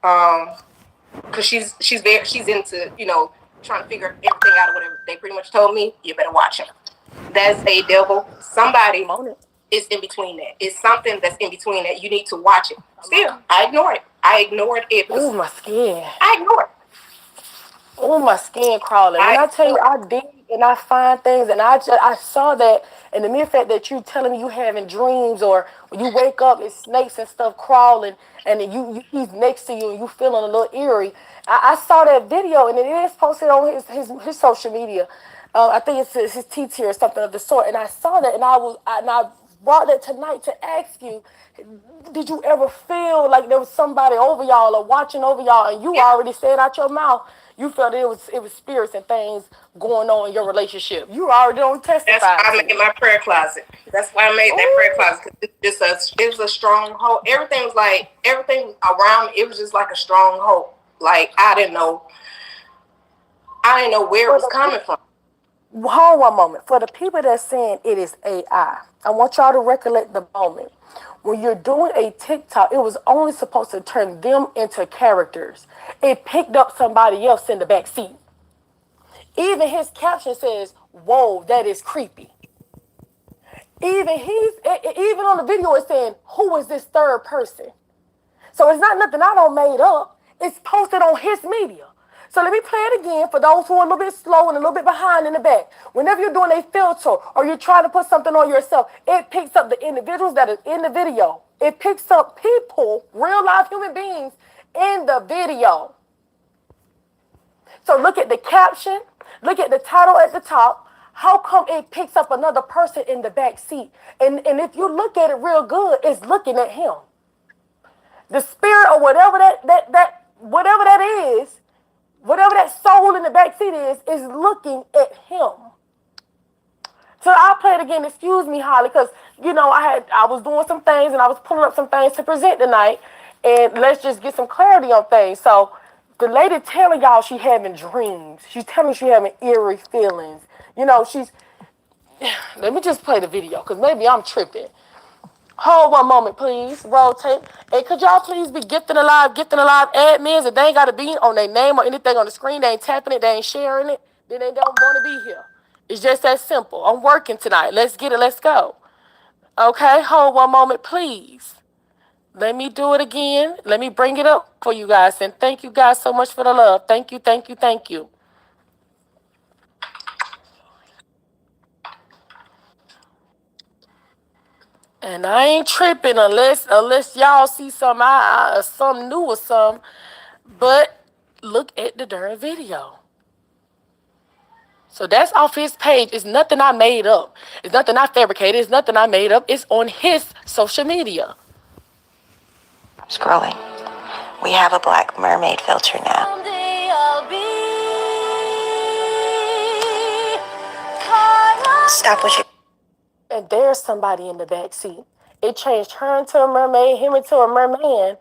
Because she's into, trying to figure everything out or whatever. They pretty much told me, you better watch him. That's a devil. Somebody I'm on it. is in between that. It's something that's in between that. You need to watch it. Still, I ignore it. I ignored it Ooh, because my skin. I ignore it. Oh, my skin crawling. When I I tell you ignore I dig and I find things and I saw that, and the mere fact that you telling me you having dreams or when you wake up it's snakes and stuff crawling and then he's next to you and you feeling a little eerie. I saw that video and it is posted on his social media. I think it's his T-tier or something of the sort. And I saw that and I brought that tonight to ask you, did you ever feel like there was somebody over y'all or watching over y'all and you it. already said out your mouth you felt it was spirits and things going on in your relationship. You already don't That's testify why I to made it. my prayer closet. That's why I made that prayer Ooh. closet because it was a stronghold. Everything around me. It was just like a stronghold. Like I didn't know where it For was the coming from. Hold one moment. For the people that's saying it is I want y'all to recollect the moment. When you're doing a TikTok, it was only supposed to turn them into characters. It picked up somebody else in the back seat. Even his caption says, "Whoa, that is creepy." Even on the video it's saying, "Who is this third person?" So it's not nothing I don't made up. It's posted on his media. So let me play it again for those who are a little bit slow and a little bit behind in the back. Whenever you're doing a filter or you're trying to put something on yourself, it picks up the individuals that are in the video. It picks up people, real live human beings in the video. So look at the caption, look at the title at the top. How come it picks up another person in the back seat? And if you look at it real good, it's looking at him. The spirit or whatever that is, whatever that soul in the back seat is looking at him. So I'll play it again. Excuse me, Holly, because I was doing some things and I was pulling up some things to present tonight, and let's just get some clarity on things. So the lady telling y'all she having dreams. She's telling she having eerie feelings. She's. Let me just play the video because maybe I'm tripping. Hold one moment, please. Rotate. And could y'all please be gifting alive admins? If they ain't got to be on their name or anything on the screen, they ain't tapping it, they ain't sharing it, then they don't want to be here. It's just that simple. I'm working tonight. Let's get it. Let's go. Okay, hold one moment, please. Let me do it again. Let me bring it up for you guys. And thank you guys so much for the love. Thank you, thank you, thank you. And I ain't tripping unless y'all see some new or some. But look at the darn video. So that's off his page. It's nothing I made up. It's nothing I fabricated. It's nothing I made up. It's on his social media. Scrolling. We have a black mermaid filter now. Stop what you. And there's somebody in the back seat. It changed her into a mermaid, him into a merman,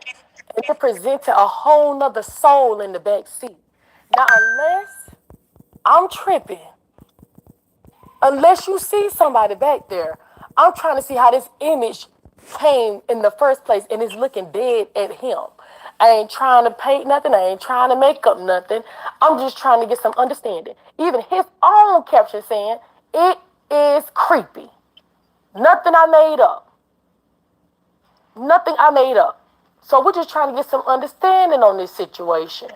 and it presented a whole nother soul in the back seat. Now, I'm tripping, unless you see somebody back there, I'm trying to see how this image came in the first place and it's looking dead at him. I ain't trying to paint nothing. I ain't trying to make up nothing. I'm just trying to get some understanding. Even his own caption saying, it is creepy. Nothing I made up. Nothing I made up. So we're just trying to get some understanding on this situation.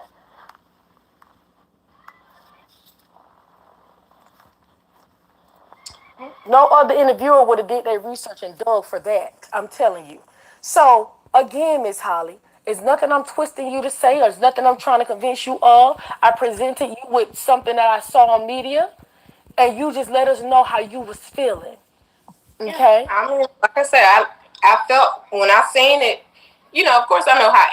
No other interviewer would have did their research and dug for that. I'm telling you. So again, Miss Holly, it's nothing I'm twisting you to say, or it's nothing I'm trying to convince you of. I presented you with something that I saw on media, and you just let us know how you was feeling. Okay? I mean, like I said, I felt when I seen it. Of course, I know how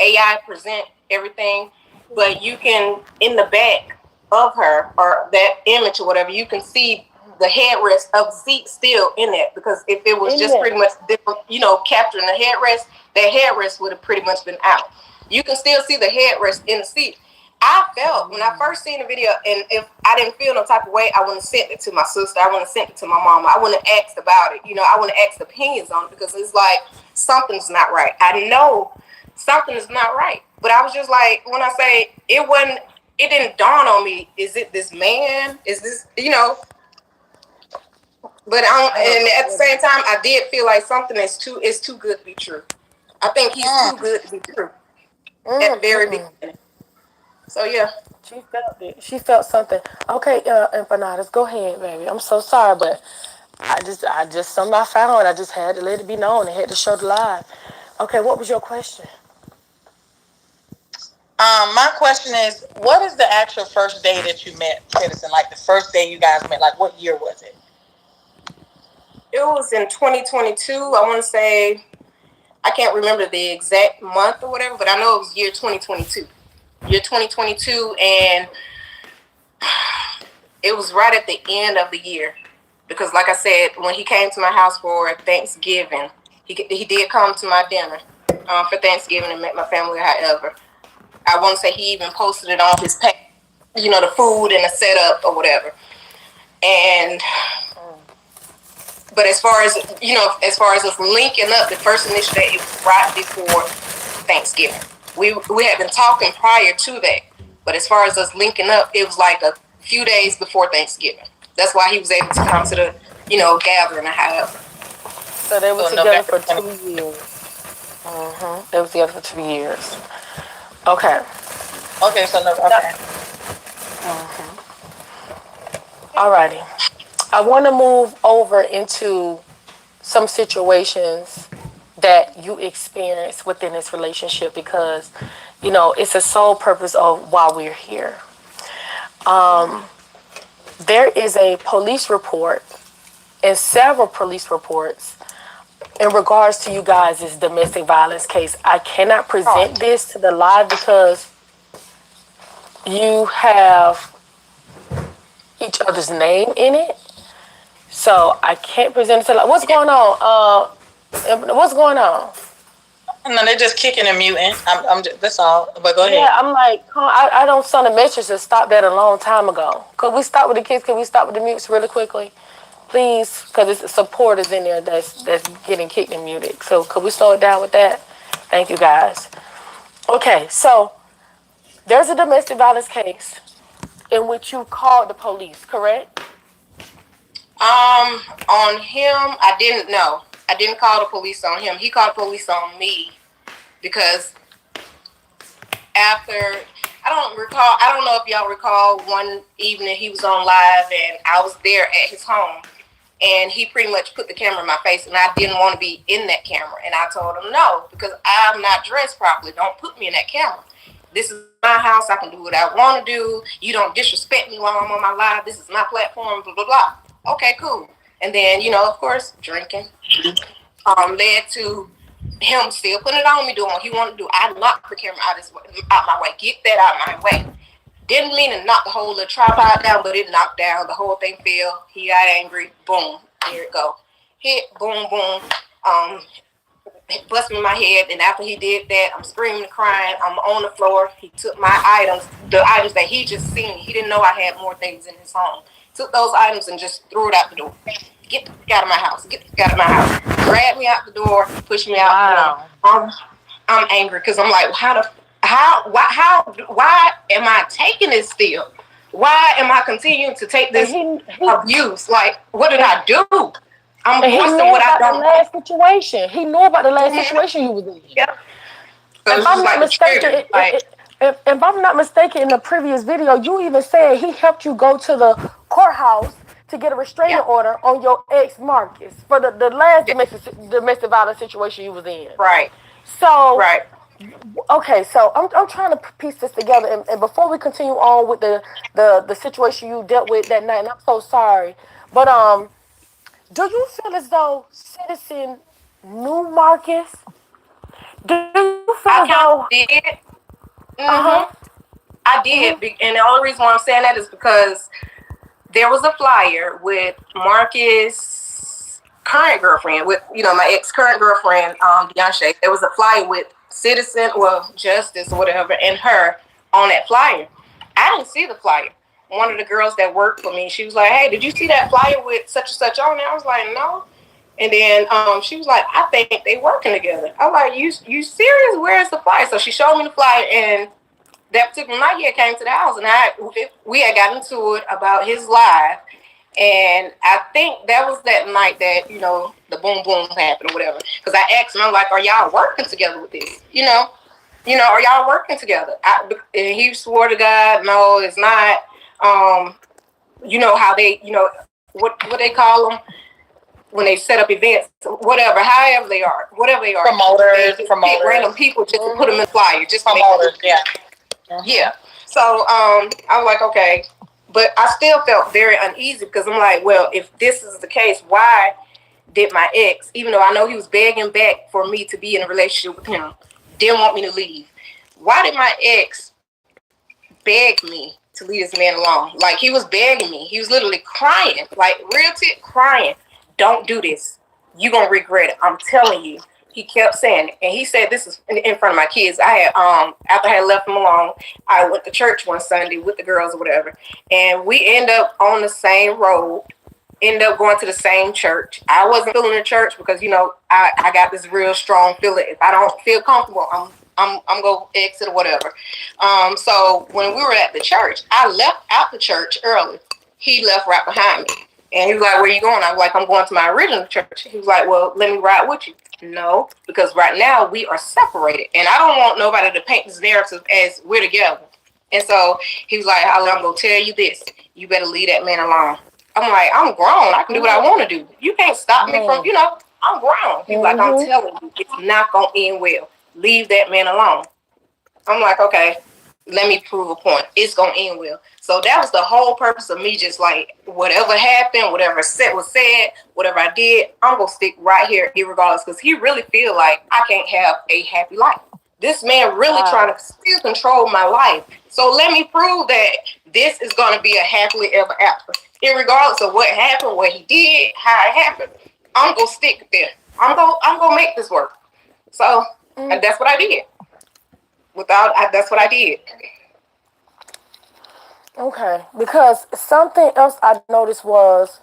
AI present everything, but you can in the back of her or that image or whatever, you can see the headrest of the seat still in it, because if it was In just there. pretty much different, capturing the headrest, that headrest would have pretty much been out. You can still see the headrest in the seat. I felt when I first seen the video, and if I didn't feel no type of way, I wouldn't have sent it to my sister. I wouldn't have sent it to my mama. I wouldn't have asked about it. I wouldn't have asked opinions on it, because it's like something's not right. I know something is not right. But I was just like, when I say it didn't dawn on me. Is it this man? Is this, But and at the same time, I did feel like something is too good to be true. I think he's too good to be true at the very beginning. So yeah. She felt it. She felt something. Okay, empanadas, go ahead, baby. I'm so sorry, but something I found. I just had to let it be known. I had to show the live. Okay, what was your question? My question is, what is the actual first day that you met Citizen? Like the first day you guys met, like what year was it? It was in 2022. I want to say, I can't remember the exact month or whatever, but I know it was year 2022. Year 2022, and it was right at the end of the year. Because like I said, when he came to my house for Thanksgiving, he did come to my dinner for Thanksgiving and met my family, however. I want to say he even posted it on his page, the food and the setup or whatever. And but as far as us linking up, the first initial day, it was right before Thanksgiving. We had been talking prior to that, but as far as us linking up, it was like a few days before Thanksgiving. That's why he was able to come to the gathering or however. So they were together for 2 years. They were together for 2 years. Okay. Okay, so no. Okay. Alrighty. I want to move over into some situations that you experience within this relationship because, it's a sole purpose of why we're here. There is a police report and several police reports in regards to you guys' domestic violence case. I cannot present this to the live because you have each other's name in it. So I can't present it to live. What's going on? What's going on? No, they're just kicking and muting. I'm just, that's all. But go ahead. Yeah, I'm like, I don't send a message to stop that a long time ago. Could we stop with the kids? Could we stop with the mutes really quickly? Please, because it's supporters in there that's getting kicked and muted. So could we slow it down with that? Thank you, guys. Okay, so there's a domestic violence case in which you called the police, correct? On him, I didn't know. I didn't call the police on him. He called the police on me because after, I don't know if y'all recall, one evening he was on live and I was there at his home and he pretty much put the camera in my face and I didn't want to be in that camera. And I told him no, because I'm not dressed properly. Don't put me in that camera. This is my house. I can do what I want to do. You don't disrespect me while I'm on my live. This is my platform, blah, blah, blah. Okay, cool. And then, of course, drinking led to him still putting it on me, doing what he wanted to do. I knocked the camera out my way. Get that out my way. Didn't mean to knock the whole little tripod down, but it knocked down. The whole thing fell. He got angry. Boom. There it go. Hit. Boom, boom. Bust me in my head. And after he did that, I'm screaming and crying. I'm on the floor. He took my items, the items that he just seen. He didn't know I had more things in his home. Took those items and just threw it out the door. Get the fuck out of my house. Get the fuck out of my house. Grabbed me out the door. Pushed me out the door. I'm angry because I'm like, why am I taking this still? Why am I continuing to take this abuse? Like, what did I do? I'm voicing what I don't. Last situation. He knew about the last situation you was in. Yep. So if I'm not mistaken, in the previous video, you even said he helped you go to the courthouse to get a restraining order on your ex Marcus for the last domestic violence situation you was in. Right. So okay, so I'm trying to piece this together, and before we continue on with the situation you dealt with that night, and I'm so sorry, but do you feel as though Citizen knew Marcus? Do you feel as though? Did. I did, and the only reason why I'm saying that is because there was a flyer with Marcus' current girlfriend, with my ex current girlfriend, Deontay. There was a flyer with Citizen, Justice or whatever, and her on that flyer. I didn't see the flyer. One of the girls that worked for me, she was like, "Hey, did you see that flyer with such and such on there?" I was like, "No." And then she was like, I think they working together. I'm like, you serious? Where's the flyer? So she showed me the flyer, and that particular night he had came to the house, and we had gotten into it about his live. And I think that was that night that, the boom boom happened or whatever. Because I asked him, I'm like, are y'all working together with this? Are y'all working together? And he swore to God, no, it's not. You know how they, what they call them when they set up events, whatever, however they are, whatever they are. Promoters. Pick random people just to put them in the flyer, just Promoters, yeah. Yeah. So I was like, okay. But I still felt very uneasy because I'm like, well, if this is the case, why did my ex, even though I know he was begging back for me to be in a relationship with him, didn't want me to leave? Why did my ex beg me to leave this man alone? Like, he was begging me. He was literally crying, like real crying. Don't do this. You're going to regret it. I'm telling you. He kept saying it. And he said this is in front of my kids. I had, after I had left him alone, I went to church one Sunday with the girls or whatever. And we end up on the same road, end up going to the same church. I wasn't feeling the church because, I got this real strong feeling. If I don't feel comfortable, I'm going to exit or whatever. So when we were at the church, I left out the church early. He left right behind me. And he was like, where you going? I was like, I'm going to my original church. He was like, well, let me ride with you. No, because right now we are separated. And I don't want nobody to paint this narrative as we're together. And so he was like, Holly, I'm going to tell you this. You better leave that man alone. I'm like, I'm grown. I can do what I want to do. You can't stop me from, I'm grown. He was like, I'm telling you, it's not going to end well. Leave that man alone. I'm like, okay, let me prove a point. It's going to end well. So that was the whole purpose of me just like, whatever happened, whatever was said, whatever I did, I'm going to stick right here irregardless, because he really feel like I can't have a happy life. This man really trying to still control my life. So let me prove that this is going to be a happily ever after. Irregardless of what happened, what he did, how it happened, I'm going to stick there. I'm going to make this work. So and that's what I did. That's what I did. Okay, because something else I noticed was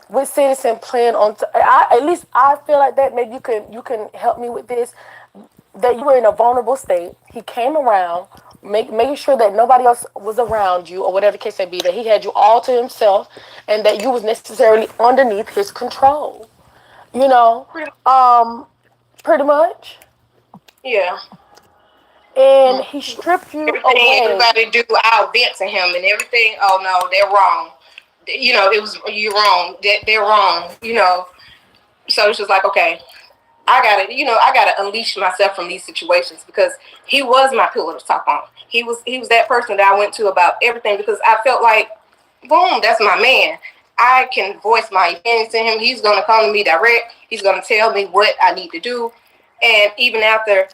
with Citizen playing on. At least I feel like that. Maybe you can help me with this. That you were in a vulnerable state. He came around, making sure that nobody else was around you, or whatever the case may be. That he had you all to himself, and that you was necessarily underneath his control. Pretty much. Yeah. And he stripped you everything away. Everybody do, I'll vent to him and everything. Oh no, they're wrong. You're wrong. They're wrong. So it's just like, okay, I gotta unleash myself from these situations, because he was my pillar to talk on. He was that person that I went to about everything, because I felt like, boom, that's my man. I can voice my opinions to him. He's gonna come to me direct. He's gonna tell me what I need to do, and even after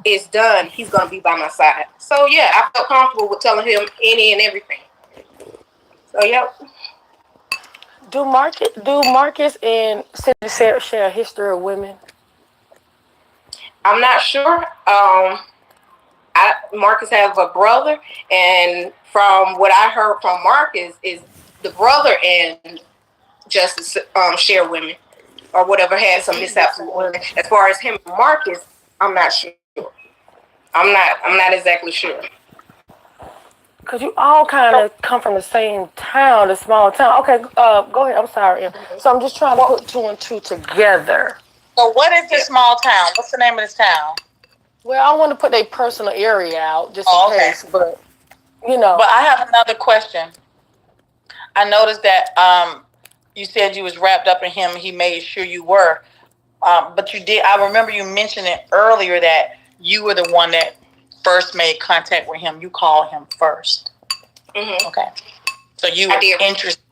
it's done, he's gonna be by my side. So yeah, I felt comfortable with telling him any and everything. So yeah. Do Marcus and City share a history of women? I'm not sure. Marcus has a brother, and from what I heard from Marcus is the brother and Justice share women, or whatever, had some mishaps with women. As far as him and Marcus, I'm not sure. I'm not exactly sure. Because you all kind of come from the same town, a small town. Okay, go ahead. I'm sorry. So I'm just trying to put two and two together. So what is this small town? What's the name of this town? Well, I want to put their personal area out just in case, but But I have another question. I noticed that you said you was wrapped up in him. He made sure you were. But you did. I remember you mentioning earlier that you were the one that first made contact with him. You called him first. Mm-hmm. Okay. So you were interested.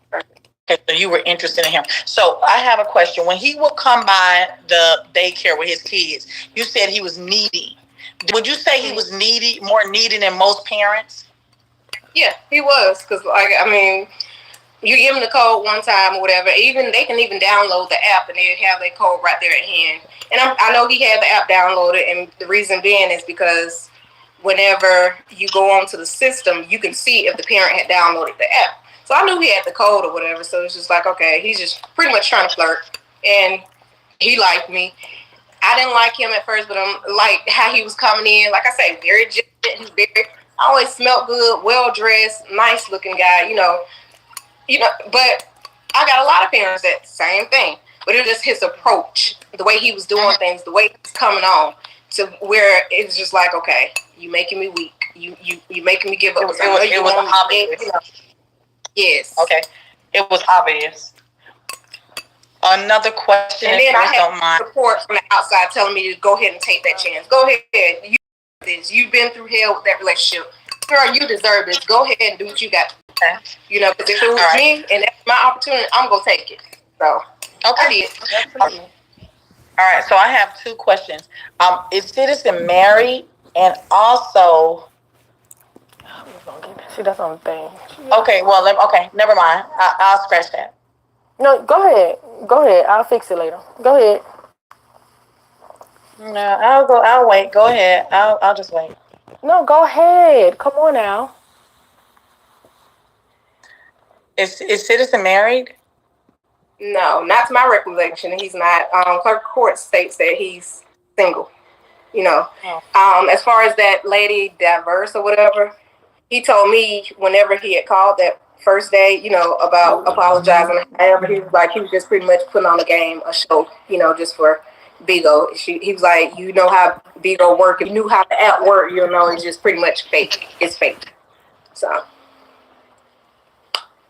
Okay, so you were interested in him. So I have a question. When he would come by the daycare with his kids, you said he was needy. Would you say he was more needy than most parents? Yeah, he was. Because, you give them the code one time or whatever. They can even download the app and they have their code right there at hand. And I know he had the app downloaded, and the reason being is because whenever you go onto the system, you can see if the parent had downloaded the app. So I knew he had the code or whatever. So it's just like, okay, he's just pretty much trying to flirt. And he liked me. I didn't like him at first, but I'm like how he was coming in. Like I say, very gentle. He's very always smelled good, well dressed, nice looking guy. But I got a lot of parents that same thing. But it was just his approach, the way he was doing things, the way he was coming on, to where it's just like, okay, you making me weak. You making me give up. It was obvious. Yes. Okay. It was obvious. Another question, And if then you I guys had don't mind. support from the outside telling me to go ahead and take that chance. Go ahead. You've been through hell with that relationship. Girl, you deserve this. Go ahead and do what you got. Okay. Because if it was me and that's my opportunity, I'm going to take it. So, I did. All right. So I have two questions. Is Citizen married? And also, See, that's on the thing. okay, well, okay, never mind. I'll scratch that. No, go ahead. Go ahead. I'll fix it later. Go ahead. No, I'll wait. Go ahead. I'll just wait. No, go ahead. Come on now. Is Citizen married? No, not to my recollection. He's not. Clerk of court states that he's single. As far as that lady diverse or whatever, he told me whenever he had called that first day, about apologizing. However, he was just pretty much putting on a show, just for Bigo. He was like, how Bigo work. If you knew how the app work, it's just pretty much fake. It's fake. So,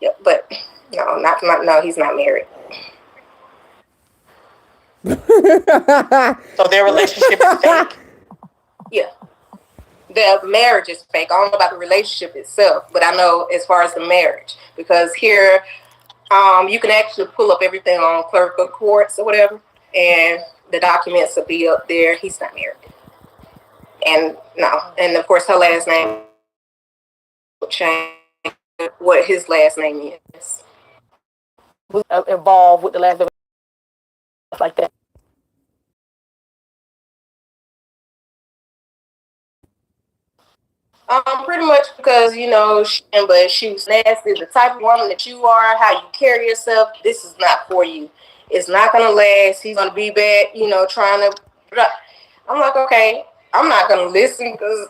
yeah, but no, he's not married. So their relationship is fake? Yeah. The marriage is fake. I don't know about the relationship itself, but I know as far as the marriage, because here, you can actually pull up everything on clerk of courts or whatever, and the documents will be up there. He's not married, and of course her last name will change what his last name is. Involved with the last stuff like that. Pretty much because but she was nasty. The type of woman that you are, how you carry yourself, this is not for you. It's not gonna last. He's gonna be back, trying to. I'm like, okay, I'm not gonna listen because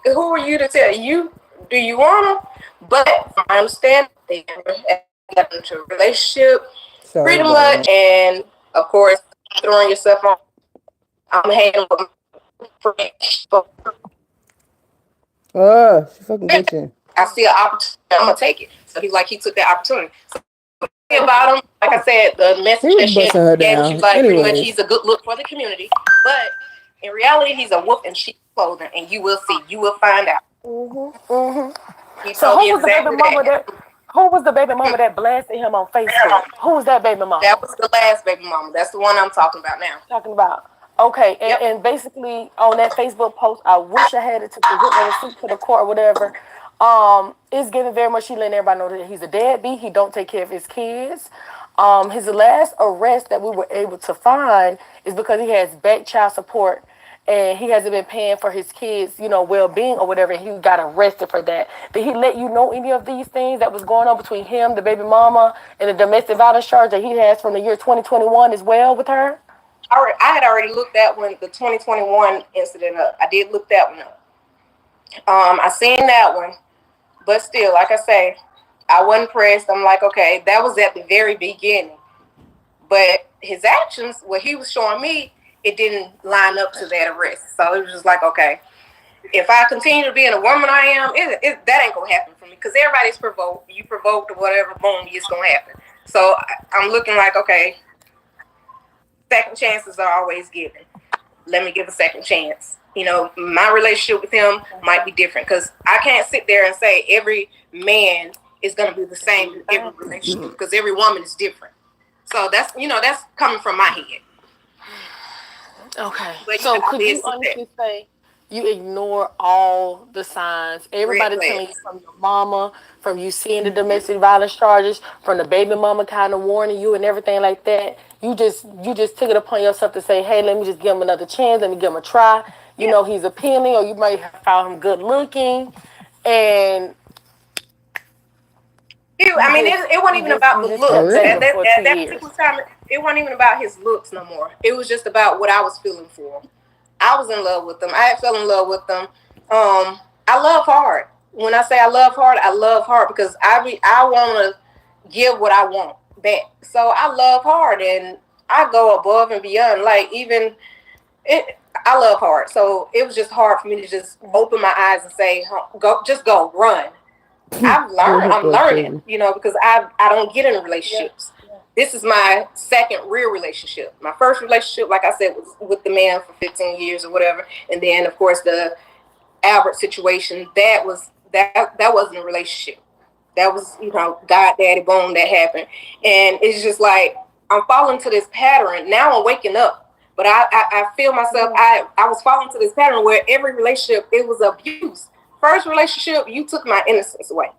who are you to tell you? Do you want him? But I understand they got into a relationship, pretty much, and of course, throwing yourself on. I'm handling fresh. She fucking bitching. I see an opportunity. I'm gonna take it. So he's like, he took that opportunity. So about him, like I said, the message that she gave, she's like, pretty much, he's a good look for the community, but in reality, he's a wolf in sheep's clothing, and you will see. You will find out. He So told who me was the baby exactly mama that. who was the baby mama that blasted him on Facebook? Who was that baby mama? That was the last baby mama. That's the one I'm talking about now. Talking about. Okay, Yep. and basically on that Facebook post, I wish I had it to present the receipt to the court or whatever. It's given very much. He letting everybody know that he's a deadbeat. He don't take care of his kids. His last arrest that we were able to find is because he has back child support and he hasn't been paying for his kids, well-being or whatever. And he got arrested for that. Did he let you know any of these things that was going on between him, the baby mama, and the domestic violence charge that he has from the year 2021 as well with her? I had already looked that one, the 2021 incident up. I did look that one up. I seen that one, but still, like I say, I wasn't pressed. I'm like, okay, that was at the very beginning. But his actions, what he was showing me, it didn't line up to that arrest. So it was just like, okay, if I continue to be the woman I am, that ain't gonna happen for me because everybody's provoked. You provoked or whatever, boom, it's gonna happen. So I'm looking like, okay, second chances are always given. Let me give a second chance. My relationship with him might be different because I can't sit there and say every man is going to be the same in every relationship because every woman is different. So that's coming from my head. Okay. But, so could you honestly say you ignore all the signs? Everybody telling you from your mama, from you seeing the domestic violence charges, from the baby mama kind of warning you and everything like that. You just took it upon yourself to say, hey, let me just give him another chance. Let me give him a try. You know he's appealing, or you might have found him good looking, and it wasn't even about the looks. That particular time, it wasn't even about his looks no more. It was just about what I was feeling for him. I was in love with them. I had fell in love with them. I love hard. When I say I love hard because I want to give what I want back. So I love hard and I go above and beyond. Like even I love hard. So it was just hard for me to just open my eyes and say, go, run. I'm learning, because I don't get in relationships. This is my second real relationship. My first relationship, like I said, was with the man for 15 years or whatever. And then of course the Albert situation, that wasn't a relationship. That was, God daddy boom, that happened. And it's just like I'm falling to this pattern. Now I'm waking up. But I feel myself, I was falling to this pattern where every relationship, it was abuse. First relationship, you took my innocence away.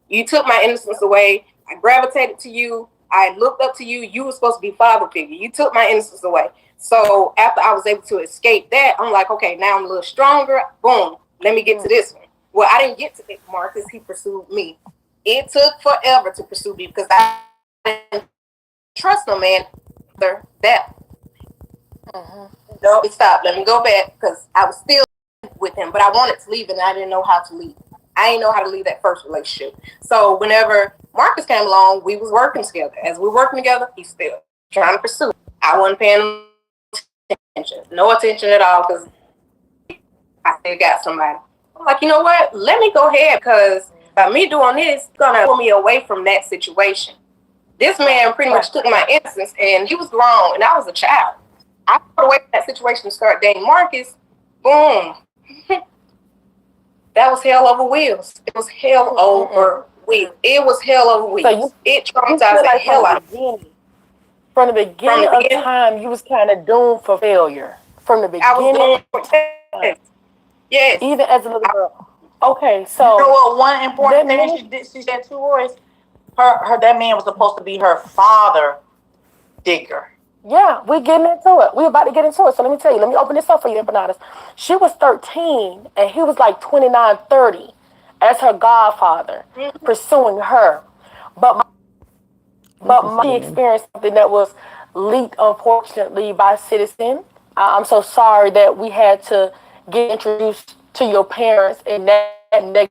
You took my innocence away. I gravitated to you. I looked up to you. You were supposed to be father figure. You took my innocence away. So after I was able to escape that, I'm like, okay, now I'm a little stronger. Boom. Let me get to this one. Well, I didn't get to it, Marcus. He pursued me. It took forever to pursue me because I didn't trust no man after that. No, stop. Let me go back because I was still with him, but I wanted to leave and I didn't know how to leave. I didn't know how to leave that first relationship. So whenever Marcus came along, we was working together. As we were working together, he's still trying to pursue. I wasn't paying attention. No attention at all because I still got somebody. I'm like, you know what? Let me go ahead because by me doing this, it's going to pull me away from that situation. This man pretty much took my innocence and he was grown and I was a child. I put away from that situation to start dating Marcus. Boom. That was hell over wheels. It was hell over wheels. It was hell over wheels. It traumatized the hell out of me. From the beginning of time, you was kind of doomed for failure. From the beginning. I was doomed for failure. Yes. Even as a little girl. Okay, so. You know what? One important thing she said too, Royce, that man was supposed to be her father figure. Yeah, we're getting into it. We're about to get into it. So let me tell you, let me open this up for you, empanadas. She was 13 and he was like 29, 30 as her godfather, pursuing her. But she experienced something that was leaked, unfortunately, by Citizen. I'm so sorry that we had to get introduced to your parents and that negative.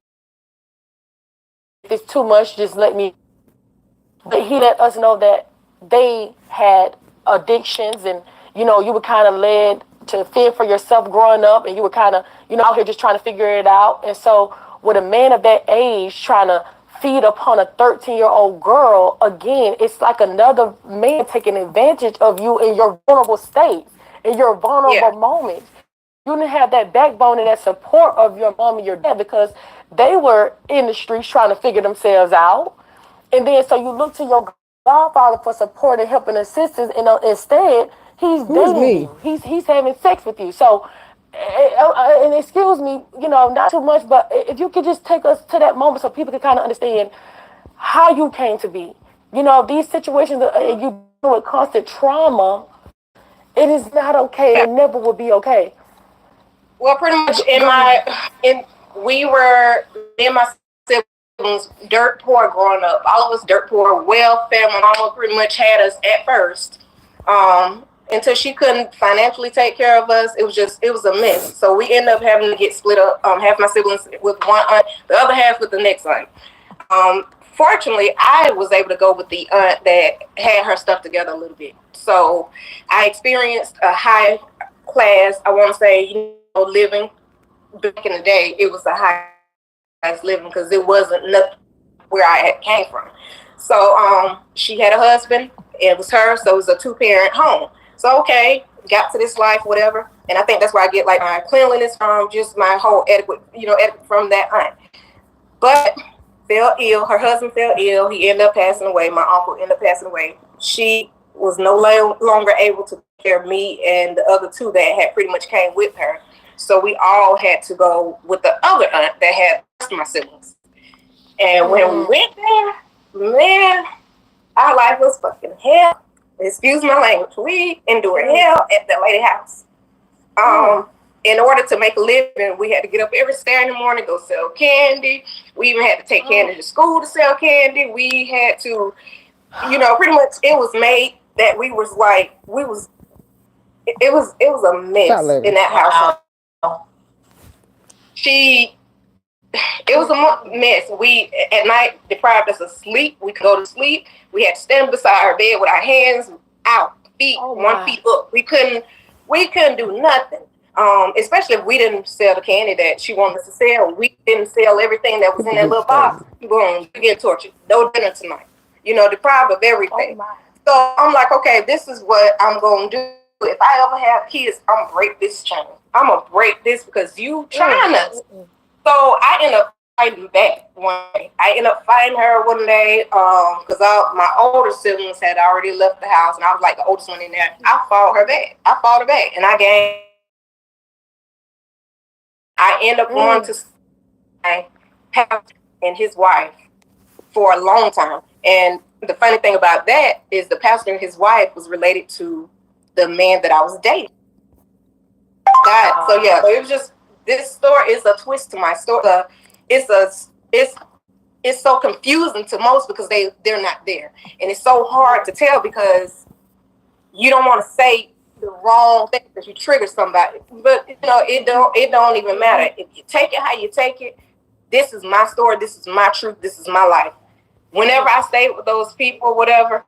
If it's too much, just let me. But he let us know that they had addictions and, you were kind of led to fend for yourself growing up and you were kind of, out here just trying to figure it out. And so with a man of that age trying to feed upon a 13-year-old girl, again, it's like another man taking advantage of you in your vulnerable state, in your vulnerable moments. You didn't have that backbone and that support of your mom and your dad because they were in the streets trying to figure themselves out. And then so you look to your godfather for support and help and assistance, and instead he's dating you. He's having sex with you. So, and excuse me, not too much, but if you could just take us to that moment so people can kind of understand how you came to be. These situations, you deal with constant trauma. It is not okay. It never will be okay. Well, pretty much we were in my siblings dirt poor growing up. All of us dirt poor. Welfare, my mama pretty much had us at first. Until she couldn't financially take care of us, it was a mess. So we ended up having to get split up. Half my siblings with one aunt, the other half with the next aunt. Fortunately, I was able to go with the aunt that had her stuff together a little bit. So I experienced a high class, I want to say, living. Back in the day, it was a high class living because it wasn't nothing where I came from. So she had a husband. It was her, so it was a 2-parent home. So okay, got to this life, whatever. And I think that's where I get like my cleanliness from, just my whole etiquette from that aunt. But fell ill. Her husband fell ill. He ended up passing away. My uncle ended up passing away. She was no longer able to take care of me and the other 2 that had pretty much came with her. So we all had to go with the other aunt that had my siblings. And when we went there, man, our life was fucking hell. Excuse my language. We endured hell at that lady house. In order to make a living, we had to get up every Saturday morning, go sell candy. We even had to take candy to school to sell candy. We had to, pretty much it was made that we was like, it was a mess in that household. She, it was a mess. We at night deprived us of sleep. We could go to sleep. We had to stand beside our bed with our hands out, feet one feet up. We couldn't do nothing. Especially if we didn't sell the candy that she wanted us to sell. We didn't sell everything that was in that little box. Boom, you get tortured. No dinner tonight. Deprived of everything. So I'm like, okay, this is what I'm gonna do. If I ever have kids, I'm gonna break this chain. I'm gonna break this because you trying us. So I end up fighting back one day. I end up fighting her one day because my older siblings had already left the house, and I was like the oldest one in there. I fought her back, and I end up going to my pastor and his wife for a long time. And the funny thing about that is the pastor and his wife was related to the man that I was dating. So yeah, it was just, this story is a twist to my story. It's so confusing to most because they're not there, and it's so hard to tell because you don't want to say the wrong thing because you trigger somebody. But it don't even matter if you take it how you take it. This is my story. This is my truth. This is my life. Whenever I stayed with those people, whatever,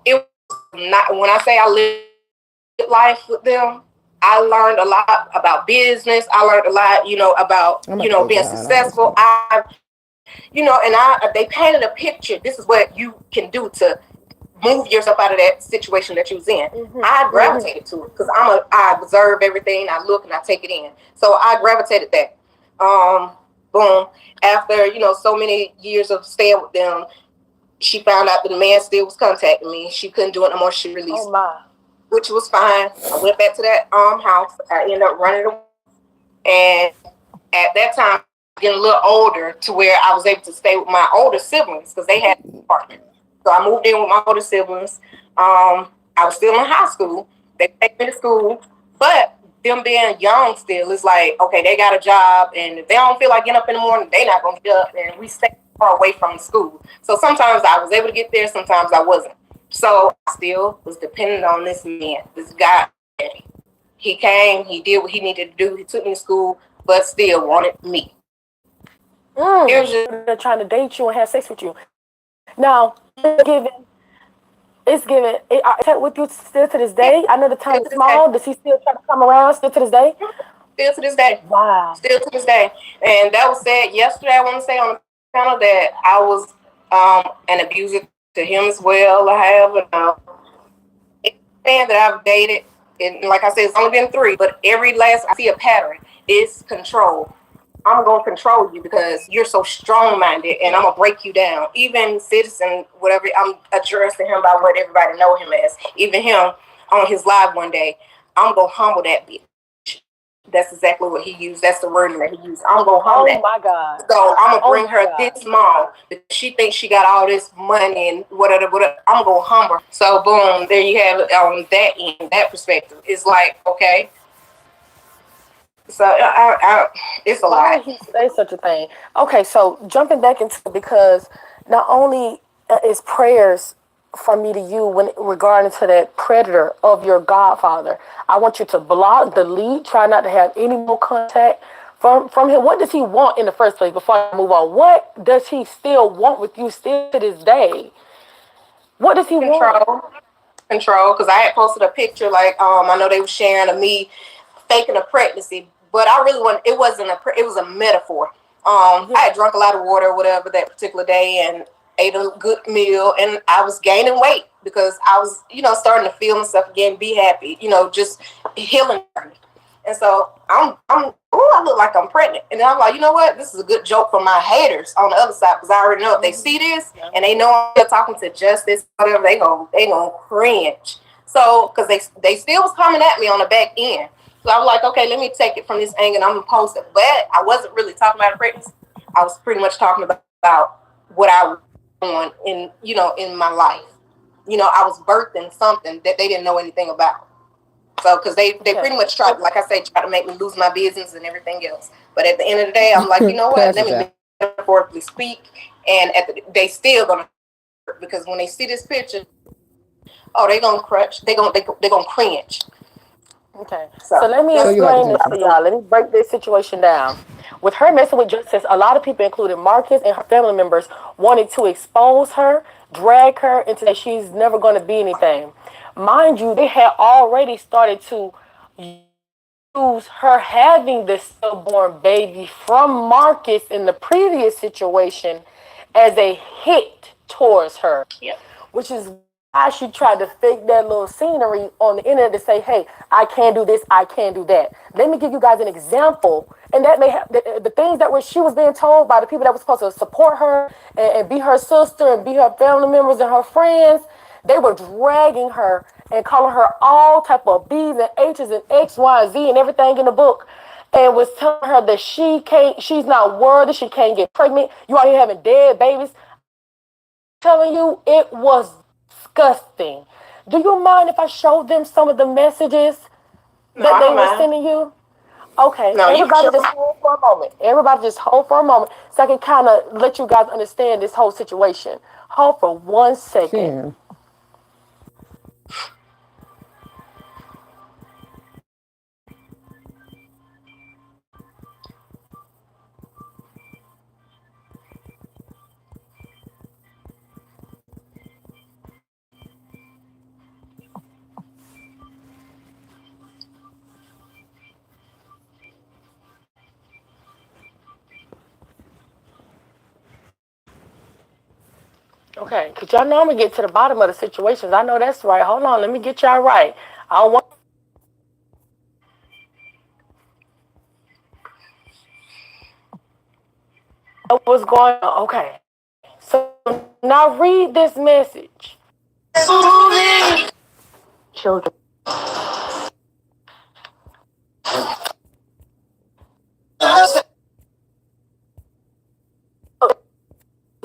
it was not. When I say I lived life with them, I learned a lot about business. I learned a lot, about being successful. They painted a picture. This is what you can do to move yourself out of that situation that you was in. I gravitated to it because I observe everything. I look and I take it in. So I gravitated that. Boom. After so many years of staying with them, she found out that the man still was contacting me. She couldn't do it no more. She released. Which was fine. I went back to that house. I ended up running away. And at that time, getting a little older to where I was able to stay with my older siblings because they had a partner. So I moved in with my older siblings. I was still in high school. They take me to school, but them being young still, it's like, okay, they got a job, and if they don't feel like getting up in the morning, they not gonna get up, and we stay far away from the school. So sometimes I was able to get there, sometimes I wasn't. So I still was dependent on this man, this guy. He came, he did what he needed to do. He took me to school, but still wanted me. It was just they're trying to date you and have sex with you. Now, it's given. With you still to this day. I know the time is small. Does he still try to come around still to this day? Still to this day. Wow. Still to this day. And that was said yesterday, I want to say on the panel that I was an abuser to him as well. I have a man that I've dated, and like I said, it's only been 3, but every last I see a pattern. It's control. I'm going to control you because you're so strong-minded, and I'm going to break you down. Even Citizen, whatever, I'm addressing him by what everybody know him as. Even him on his live one day, I'm going to humble that bitch. That's exactly what he used. That's the wording that he used. I'm going to humble that. Oh, my God. So I'm going to bring her this small. She thinks she got all this money and whatever. I'm going to humble her. So, boom, there you have it on that end, that perspective. It's like, okay. So it's a lot. Why would he say such a thing? Okay, so jumping back into it, because not only is prayers from me to you when regarding to that predator of your godfather, I want you to block, delete, try not to have any more contact from him. What does he want in the first place? Before I move on, what does he still want with you still to this day? What does he want? Control, because I had posted a picture, like I know they were sharing of me faking a pregnancy, but I really wasn't. It was a metaphor. I had drunk a lot of water or whatever that particular day and ate a good meal, and I was gaining weight because I was, starting to feel myself again, be happy, just healing. And so I look like I'm pregnant. And then I'm like, you know what? This is a good joke for my haters on the other side, because I already know if they see this and they know I'm still talking to Justice, whatever, they gonna cringe. So, because they still was coming at me on the back end. So I was like, okay, let me take it from this angle and I'm gonna post it. But I wasn't really talking about pregnancy. I was pretty much talking about what I was doing in my life. I was birthing something that they didn't know anything about. So, because they pretty much tried, like I say, try to make me lose my business and everything else. But at the end of the day, I'm like, you know what? Let me metaphorically speak. And they still gonna, because when they see this picture, Oh, they gonna crunch. They gonna cringe. Okay, so So let me So you like explain this to attention. y'all. Let me break this situation down. With her messing with Justice, a lot of people, including Marcus and her family members, wanted to expose her, drag her into that she's never going to be anything. Mind you, they had already started to use her having the stillborn baby from Marcus in the previous situation as a hit towards her, yep. which is why she tried to fake that little scenery on the internet to say, hey, I can't do this, I can't do that. Let me give you guys an example. And that may have the things that she was being told by the people that were supposed to support her and be her sister and be her family members and her friends. They were dragging her and calling her all type of B's and H's and X, Y, and Z and everything in the book, and was telling her that she's not worthy, she can't get pregnant. You out here having dead babies. Telling you, it was disgusting. Do you mind if I showed them some of the messages No, that I they don't were mind. sending you? Okay, No, you can everybody show just hold for a moment. Everybody just hold for a moment so I can kind of let you guys understand this whole situation. Hold for 1 second. Can. Okay, because y'all know I'm going to get to the bottom of the situations. I know that's right. Hold on, let me get y'all right. I don't want what's going on. Okay, so now read this message. Children.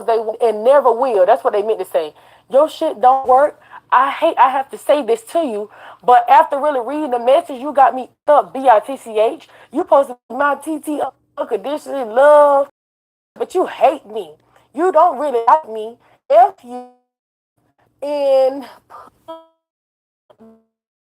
They and never will. That's what they meant to say. Your shit don't work. I hate I have to say this to you, but after really reading the message, you got me up bitch. You supposed to be my TT unconditionally love, but you hate me. You don't really like me. If you in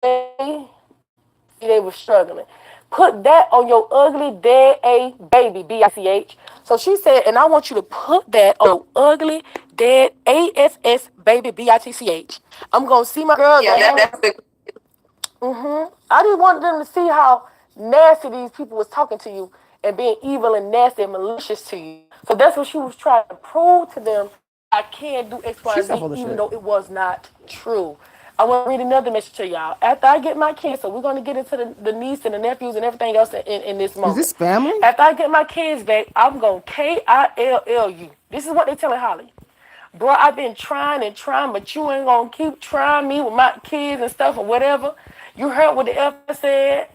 they were struggling. Put that on your ugly dead A baby, BICH. So she said, and I want you to put that on your ugly dead ASS baby, BITCH. I'm going to see my girls yeah, at home. that's the I just wanted them to see how nasty these people was talking to you and being evil and nasty and malicious to you. So that's what she was trying to prove to them. I can do X, Y, She and said Z, full of even shit. though it was not true. I want to read another message to y'all. After I get my kids, so we're going to get into the niece and the nephews and everything else in this Is moment. this family? After I get my kids back, I'm going to KILLU. This is what they telling Holly. Bro, I've been trying and trying, but you ain't gonna keep trying me with my kids and stuff or whatever. You heard what the F said.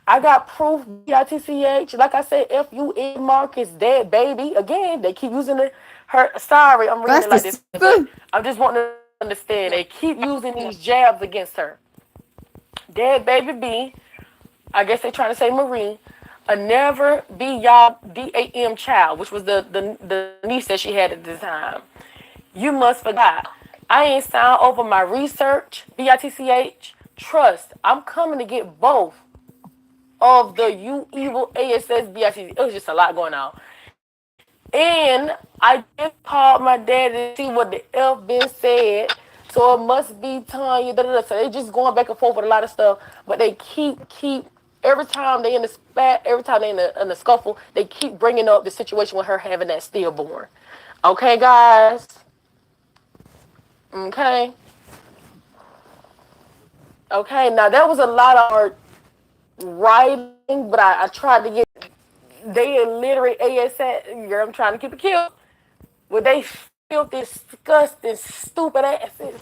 I got proof, BITCH. Like I said, FUN Marcus dead baby. Again, they keep using it. Her sorry, I'm reading That's it the like this, but sister? I'm just wanting to understand. They keep using these jabs against her. Dead baby B. I guess they trying to say Marie. A never be y'all DAM child, which was the niece that she had at the time. You must forgot. I ain't signed over my research, BITCH. Trust. I'm coming to get both of the you evil ASS BITCH. It was just a lot going on. And I just called my dad to see what the F been said. So it must be Tanya. Da, da, da. So they just going back and forth with a lot of stuff. But they keep every time they in the spat, every time they in the scuffle, they keep bringing up the situation with her having that stillborn. Okay, guys. Okay. Okay. Now that was a lot of hard writing, but I tried to get they illiterate ASS. Girl, I'm trying to keep it cute. Where they filthy, disgusting, stupid asses.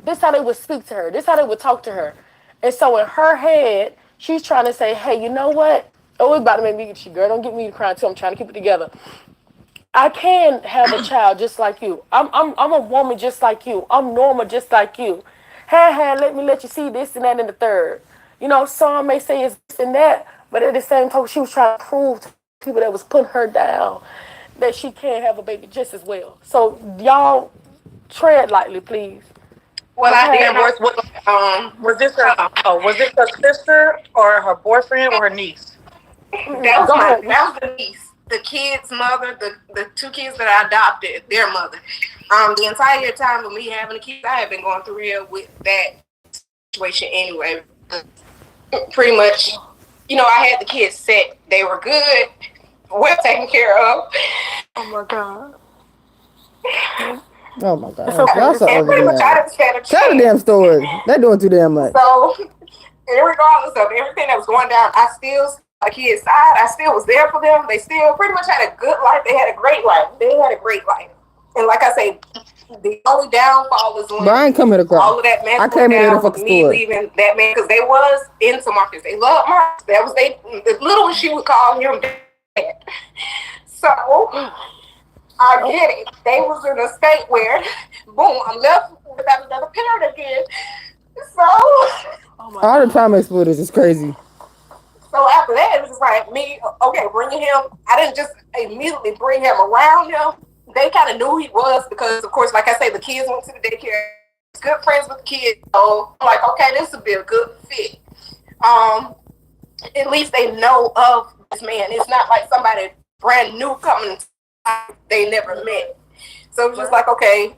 This how they would speak to her. This how they would talk to her. And so in her head, she's trying to say, hey, you know what? Oh, it's about to make me, she girl, don't get me to cry too. I'm trying to keep it together. I can have a child just like you. I'm a woman just like you. I'm normal just like you. Hey, let me let you see this and that and the third. You know, some may say it's this and that, but at the same time, she was trying to prove to people that was putting her down that she can have a baby just as well. So y'all tread lightly, please. Well, I Okay. did was this her sister or her boyfriend or her niece? Go ahead. that was the niece, the kid's mother, the two kids that I adopted, their mother. The entire time of me having the kids, I had been going through here with that situation anyway. Pretty much, I had the kids set. They were good, well taken care of. Oh my God. Oh my God. It's okay. Y'all so And pretty much I overdramatic. just had a Tell the chance. damn story. They're doing too damn much. So, regardless of everything that was going down, I still, my kids' side, I still was there for them. They still pretty much had a good life. They had a great life. And like I say, the only downfall is when I ain't come here to cry. all of that mess I came here to fucking me story. leaving that man, because they was into Marcus. They loved Marcus. That was the little one, she would call him dad. So I get it. They was in a state where, boom, I'm left without another parent again. So All the trauma splitters is crazy. So after that, it was just like me, okay, bringing him. I didn't just immediately bring him around him. They kind of knew he was because, of course, like I say, the kids went to the daycare. Good friends with the kids. So I'm like, okay, this would be a good fit. At least they know of this man. It's not like somebody brand new coming they never met. So it was just like, okay,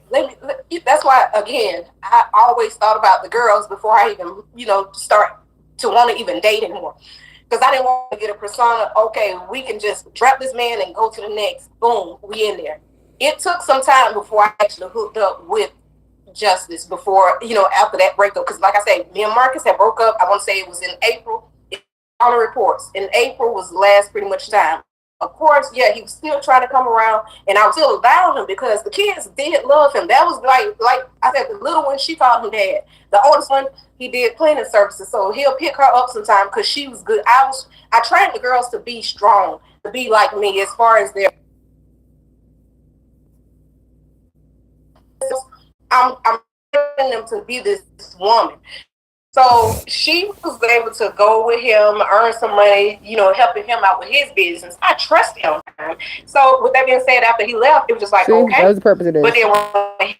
that's why, again, I always thought about the girls before I even, start to want to even date anymore. Because I didn't want to get a persona, okay, we can just drop this man and go to the next. Boom, we in there. It took some time before I actually hooked up with Justice before, after that breakup. Because like I said, me and Marcus had broke up. I want to say it was in April. On the reports. In April was the last pretty much time. Of course, yeah, he was still trying to come around, and I was still allowing him because the kids did love him. That was like I said, the little one, she called him dad. The oldest one, he did cleaning services, so he'll pick her up sometime because she was good. I trained the girls to be strong, to be like me as far as their. I'm training them to be this woman. So she was able to go with him, earn some money, helping him out with his business. I trust him. So with that being said, after he left, it was just like, okay. That was the purpose of this. But then when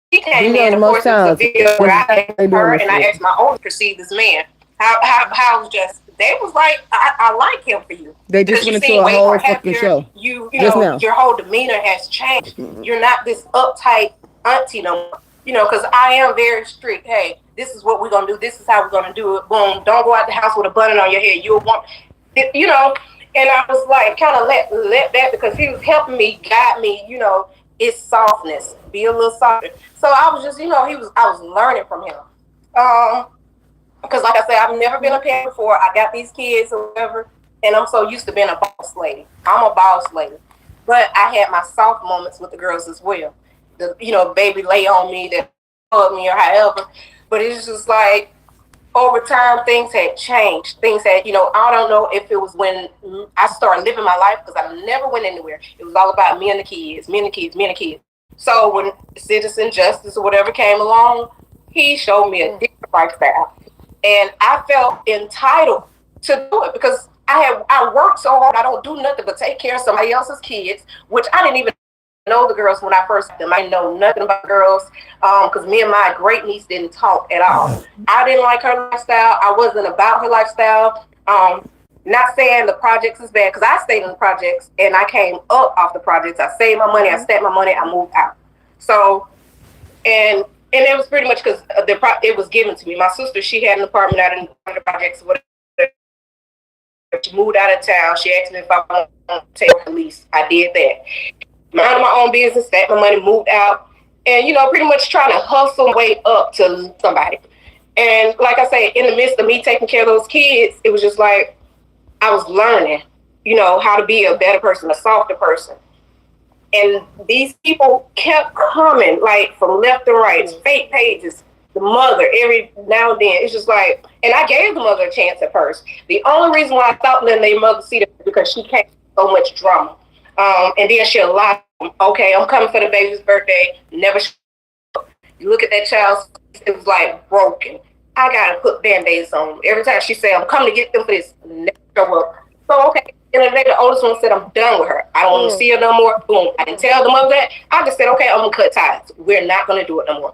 he came in, of most course, it was a video where I asked her and I shit. asked my own to perceive this man. How just, they was like, I like him for you. They just went into a whole fucking show. You know, your whole demeanor has changed. You're not this uptight auntie no more. Because I am very strict. Hey, this is what we're going to do. This is how we're going to do it. Boom. Don't go out the house with a bun on your head. You'll want, and I was like, kind of let that, because he was helping me, guide me, it's softness. Be a little softer. So I was just, I was learning from him. Because like I said, I've never been a parent before. I got these kids or whatever, and I'm so used to being a boss lady. I'm a boss lady. But I had my soft moments with the girls as well. The baby lay on me, that hug me or however. But it's just like over time things had changed. Things had, I don't know if it was when I started living my life, because I never went anywhere. It was all about me and the kids, me and the kids, me and the kids. So when Citizen Justice or whatever came along, he showed me a different lifestyle. And I felt entitled to do it because I worked so hard. I don't do nothing but take care of somebody else's kids, which I didn't even know the girls when I first met them. I know nothing about girls because me and my great niece didn't talk at all. I didn't like her lifestyle. I wasn't about her lifestyle. Not saying the projects is bad, because I stayed in the projects and I came up off the projects. I saved my money. I stacked my money. I moved out. So, and it was pretty much because it was given to me. My sister, she had an apartment out in the projects. Whatever. She moved out of town. She asked me if I wanted to take her lease. I did that. Minded my own business, stacked my money, moved out, and pretty much trying to hustle my way up to somebody. And like I say, in the midst of me taking care of those kids, it was just like I was learning, how to be a better person, a softer person. And these people kept coming, like from left and right, fake pages, the mother, every now and then. It's just like, and I gave the mother a chance at first. The only reason why I stopped letting their mother see them is because she came with so much drama. And then she'll lie. Okay, I'm coming for the baby's birthday. Never. You look at that child's, it was like broken. I gotta put band-aids on them. Every time she said, I'm coming to get them for this, never show up. So okay, and then the oldest one said, I'm done with her. I don't want to see her no more. Boom. I didn't tell the mother that. I just said, okay, I'm gonna cut ties. We're not gonna do it no more.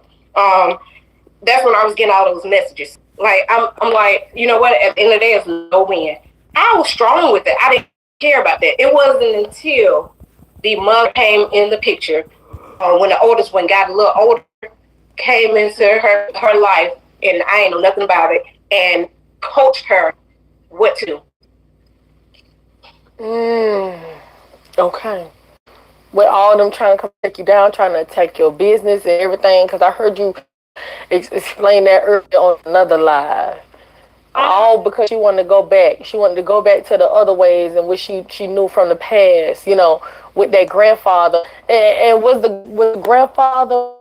That's when I was getting all those messages. Like I'm like, you know what? At the end of the day, it's no win. I was strong with it. I didn't care about that. It wasn't until the mother came in the picture, when the oldest one got a little older, came into her life, and I ain't know nothing about it, and coached her what to do. Okay. With all them trying to come take you down, trying to attack your business and everything, because I heard you explain that earlier on another live. All because she wanted to go back. She wanted to go back to the other ways and what she knew from the past, with that grandfather. And was the grandfather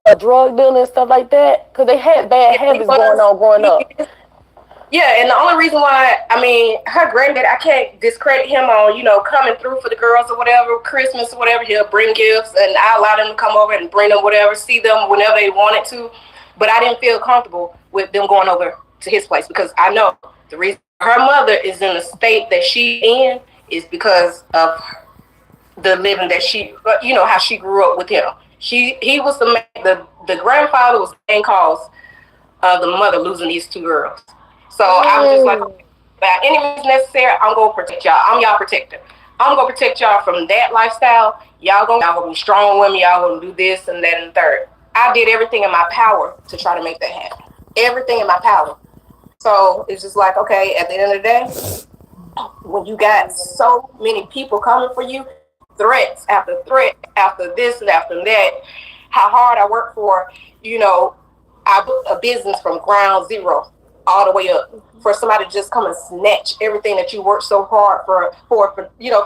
a drug dealer and stuff like that? Because they had bad habits going on growing up. Yeah, and the only reason why, her granddad, I can't discredit him on, coming through for the girls or whatever, Christmas or whatever. He'll bring gifts, and I allow them to come over and bring them whatever, see them whenever they wanted to. But I didn't feel comfortable with them going over to his place, because I know the reason her mother is in the state that she in is because of the living that how she grew up with him. He was the grandfather was the main cause of the mother losing these two girls. So I was just like, okay, by any means necessary, I'm gonna protect y'all. I'm y'all protector. I'm gonna protect y'all from that lifestyle. Y'all gonna be strong women. Y'all gonna do this and that and the third. I did everything in my power to try to make that happen. Everything in my power. So it's just like, okay, at the end of the day, when you got so many people coming for you, threats after threat, after this and after that, how hard I work for, I built a business from ground zero all the way up, for somebody to just come and snatch everything that you worked so hard for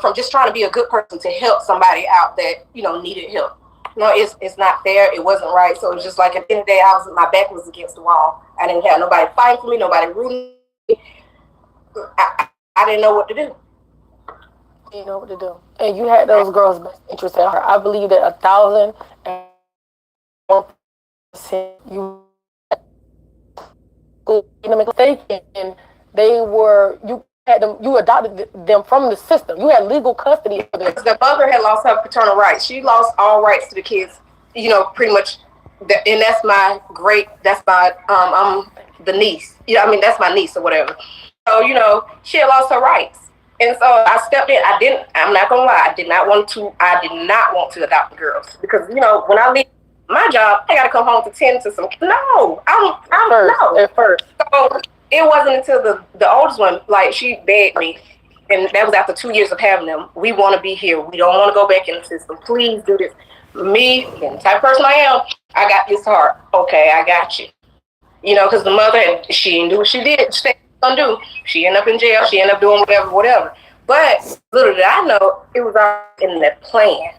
from just trying to be a good person to help somebody out that needed help. It's not fair. It wasn't right. So it's just like, at the end of the day, my back was against the wall. I didn't have nobody fighting for me, nobody rooting me. I didn't know what to do. You know what to do, and you had those girls' best interests at heart. I believe that 1,001% you mistaken. You adopted them from the system. You had legal custody of them. The mother had lost her paternal rights. She lost all rights to the kids, pretty much. And that's my I'm the niece. That's my niece or whatever. So, she had lost her rights. And so I stepped in. I'm not gonna lie, I did not want to adopt the girls, because, when I leave my job, I gotta come home to tend to some. No, At first. So it wasn't until the oldest one, like, she begged me, and that was after 2 years of having them. We want to be here. We don't want to go back in the system. Please do this. Me, and the type of person I am, I got this heart. Okay, I got you. Because the mother, she didn't do what she did. She gonna do. She ended up in jail. She ended up doing whatever. But little did I know, it was all in that plan.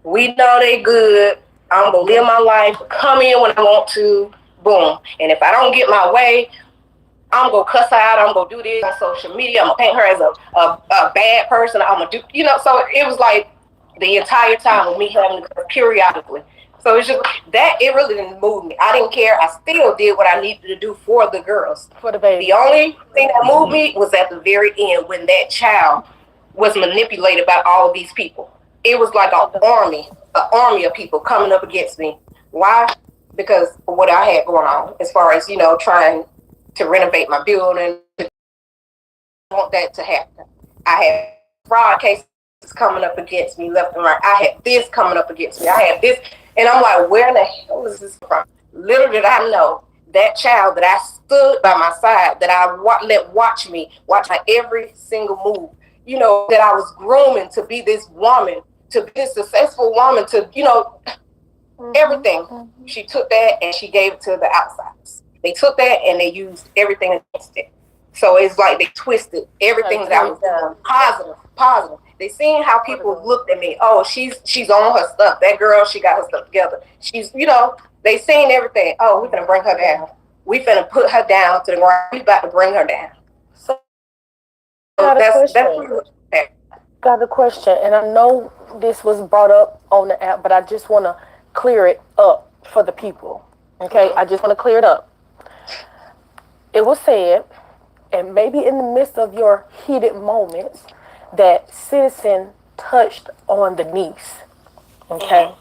We know they good. I'm gonna live my life. Come in when I want to. Boom. And if I don't get my way, I'm gonna cuss her out. I'm gonna do this on social media. I'm gonna paint her as a bad person. I'm gonna do, So it was like the entire time with me having to curse periodically. So it's just that it really didn't move me. I didn't care. I still did what I needed to do for the girls. For the baby. The only thing that moved me was at the very end, when that child was manipulated by all of these people. It was like an army of people coming up against me. Why? Because of what I had going on, as far as, trying to renovate my building. I want that to happen. I had fraud cases coming up against me left and right. I had this coming up against me. I had this. And I'm like, where in the hell is this from? Little did I know, that child that I stood by my side, that I let watch my every single move, that I was grooming to be this woman, to be this successful woman, to, everything. She took that and she gave it to the outsiders. They took that and they used everything against it. So it's like they twisted everything that I was doing. Positive. They seen how people looked at me. Oh, she's on her stuff. That girl, she got her stuff together. She's, they seen everything. Oh, we're gonna bring her down. We finna put her down to the ground. We about to bring her down. So that's got a question, and I know this was brought up on the app, but I just want to clear it up for the people. Okay, I just want to clear it up. It was said, and maybe in the midst of your heated moments, that Citizen touched on the niece. Okay.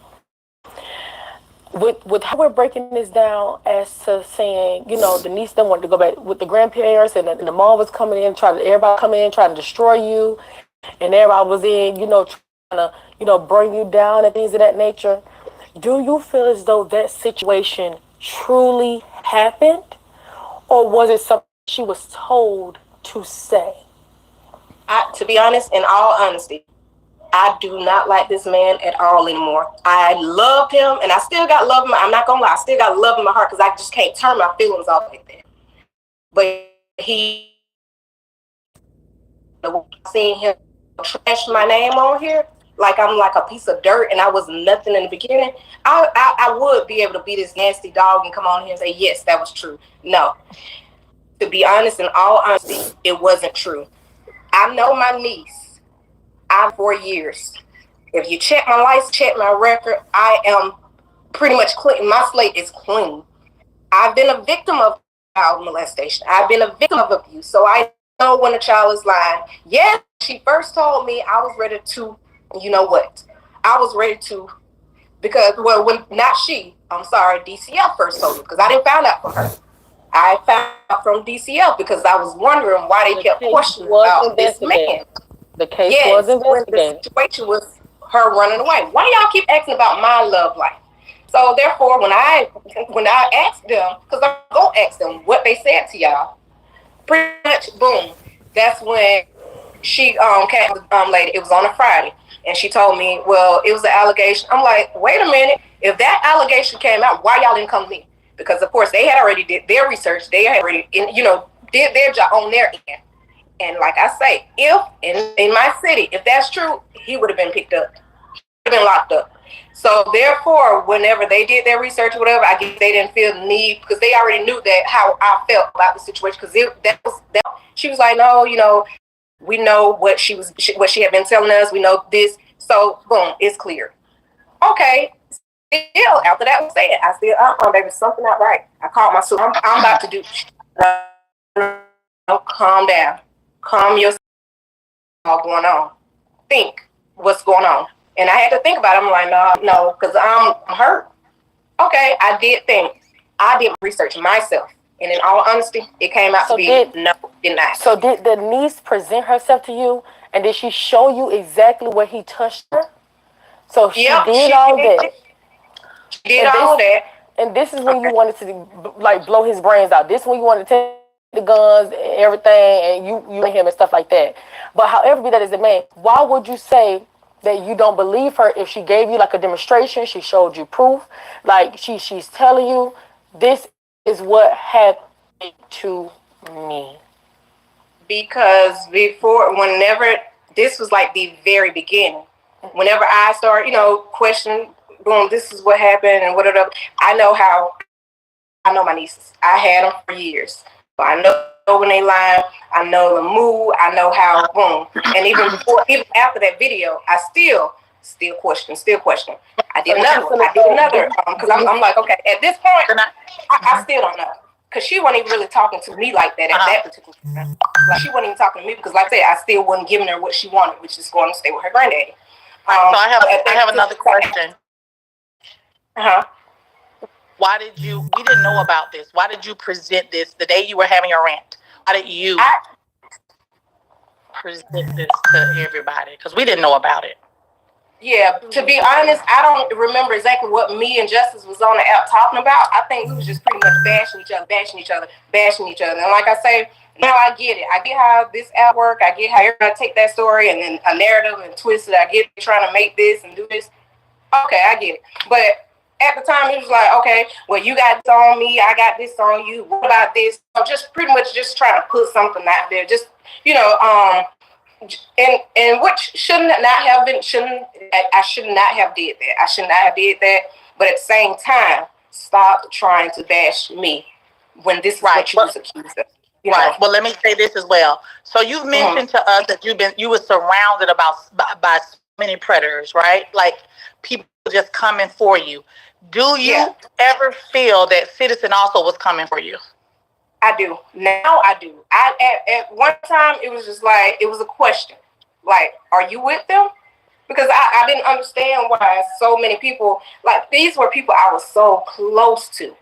With how we're breaking this down as to saying, the niece then wanted to go back with the grandparents, and the mom was coming in, everybody coming in, trying to destroy you, and everybody was in, trying to, bring you down and things of that nature. Do you feel as though that situation truly happened, or was it something she was told to say? To be honest, in all honesty, I do not like this man at all anymore. I loved him, and I still got love in my. I'm not gonna lie, I still got love in my heart because I just can't turn my feelings off like that. But seeing him trash my name on here like I'm like a piece of dirt and I was nothing in the beginning, I would be able to be this nasty dog and come on here and say, yes, that was true. No. To be honest, in all honesty, it wasn't true. I know my niece. I've 4 years. If you check my license, check my record, I am pretty much clean. My slate is clean. I've been a victim of child molestation. I've been a victim of abuse. So I know when a child is lying. Yes, she first told me, I was ready to, you know what? I was ready to, because, well, when not she, I'm sorry, DCF first told me, because I didn't find out from her. I found out from DCF because I was wondering why they kept questioning about this man. The case was investigated. When the situation was her running away. Why y'all keep asking about my love life? So therefore, when I asked them, because I'm gonna ask them what they said to y'all, pretty much boom. That's when she came lady. It was on a Friday, and she told me, well, it was an allegation. I'm like, wait a minute. If that allegation came out, why y'all didn't come to me? Because of course they had already did their research. They had already did their job on their end. And like I say, if in my city, if that's true, he would have been picked up. He would have been locked up. So therefore, whenever they did their research or whatever, I guess they didn't feel the need because they already knew that how I felt about the situation. Because she was like, no, we know what she had been telling us. We know this. So boom, it's clear. Okay. Still, after that was said, I still, baby, something not right. I called my sister. I'm about to do. Calm down. Calm yourself. All going on. Think what's going on. And I had to think about it. I'm like, no, because I'm hurt. Okay, I did think. I did research myself. And in all honesty, it came out to be no, did not. So did the niece present herself to you, and did she show you exactly where he touched her? So she did all that. She did all that. And this is when you wanted to like blow his brains out. This is when you wanted to take the guns and everything, and you him and stuff like that. But however be that is the man, why would you say that you don't believe her if she gave you like a demonstration, she showed you proof, like she's telling you this is what happened to me? Because whenever this was like the very beginning, whenever I started, questioning, boom, this is what happened and whatever. I know my nieces. I had them for years. So I know when they lie. I know the mood. I know how, boom. And even after that video, I still question. I did another. Because I'm like, okay, at this point, I still don't know. Because she wasn't even really talking to me like that at that particular time. Like, she wasn't even talking to me because, like I said, I still wasn't giving her what she wanted, which is going to stay with her granddaddy. So I have another question. Why did we didn't know about this. Why did you present this the day you were having your rant? Why did you present this to everybody? Because we didn't know about it. Yeah, to be honest, I don't remember exactly what me and Justice was on the app talking about. I think we was just pretty much bashing each other. And like I say, now I get it. I get how this app work. I get how everybody take that story and then a narrative and twist it. I get trying to make this and do this. Okay, I get it. But at the time, it was like, okay, well, you got this on me. I got this on you. What about this? I'm just pretty much just trying to put something out there. Just, and which I should not have did that. I should not have did that. But at the same time, stop trying to bash me when this is what you was accused of. Right. Well, let me say this as well. So you've mentioned to us that you were surrounded by many predators, right? Like people just coming for you. Do you ever feel that Citizen also was coming for you? I do. Now I do. At one time, it was just like, it was a question. Like, are you with them? because I didn't understand why so many people, like, these were people I was so close to.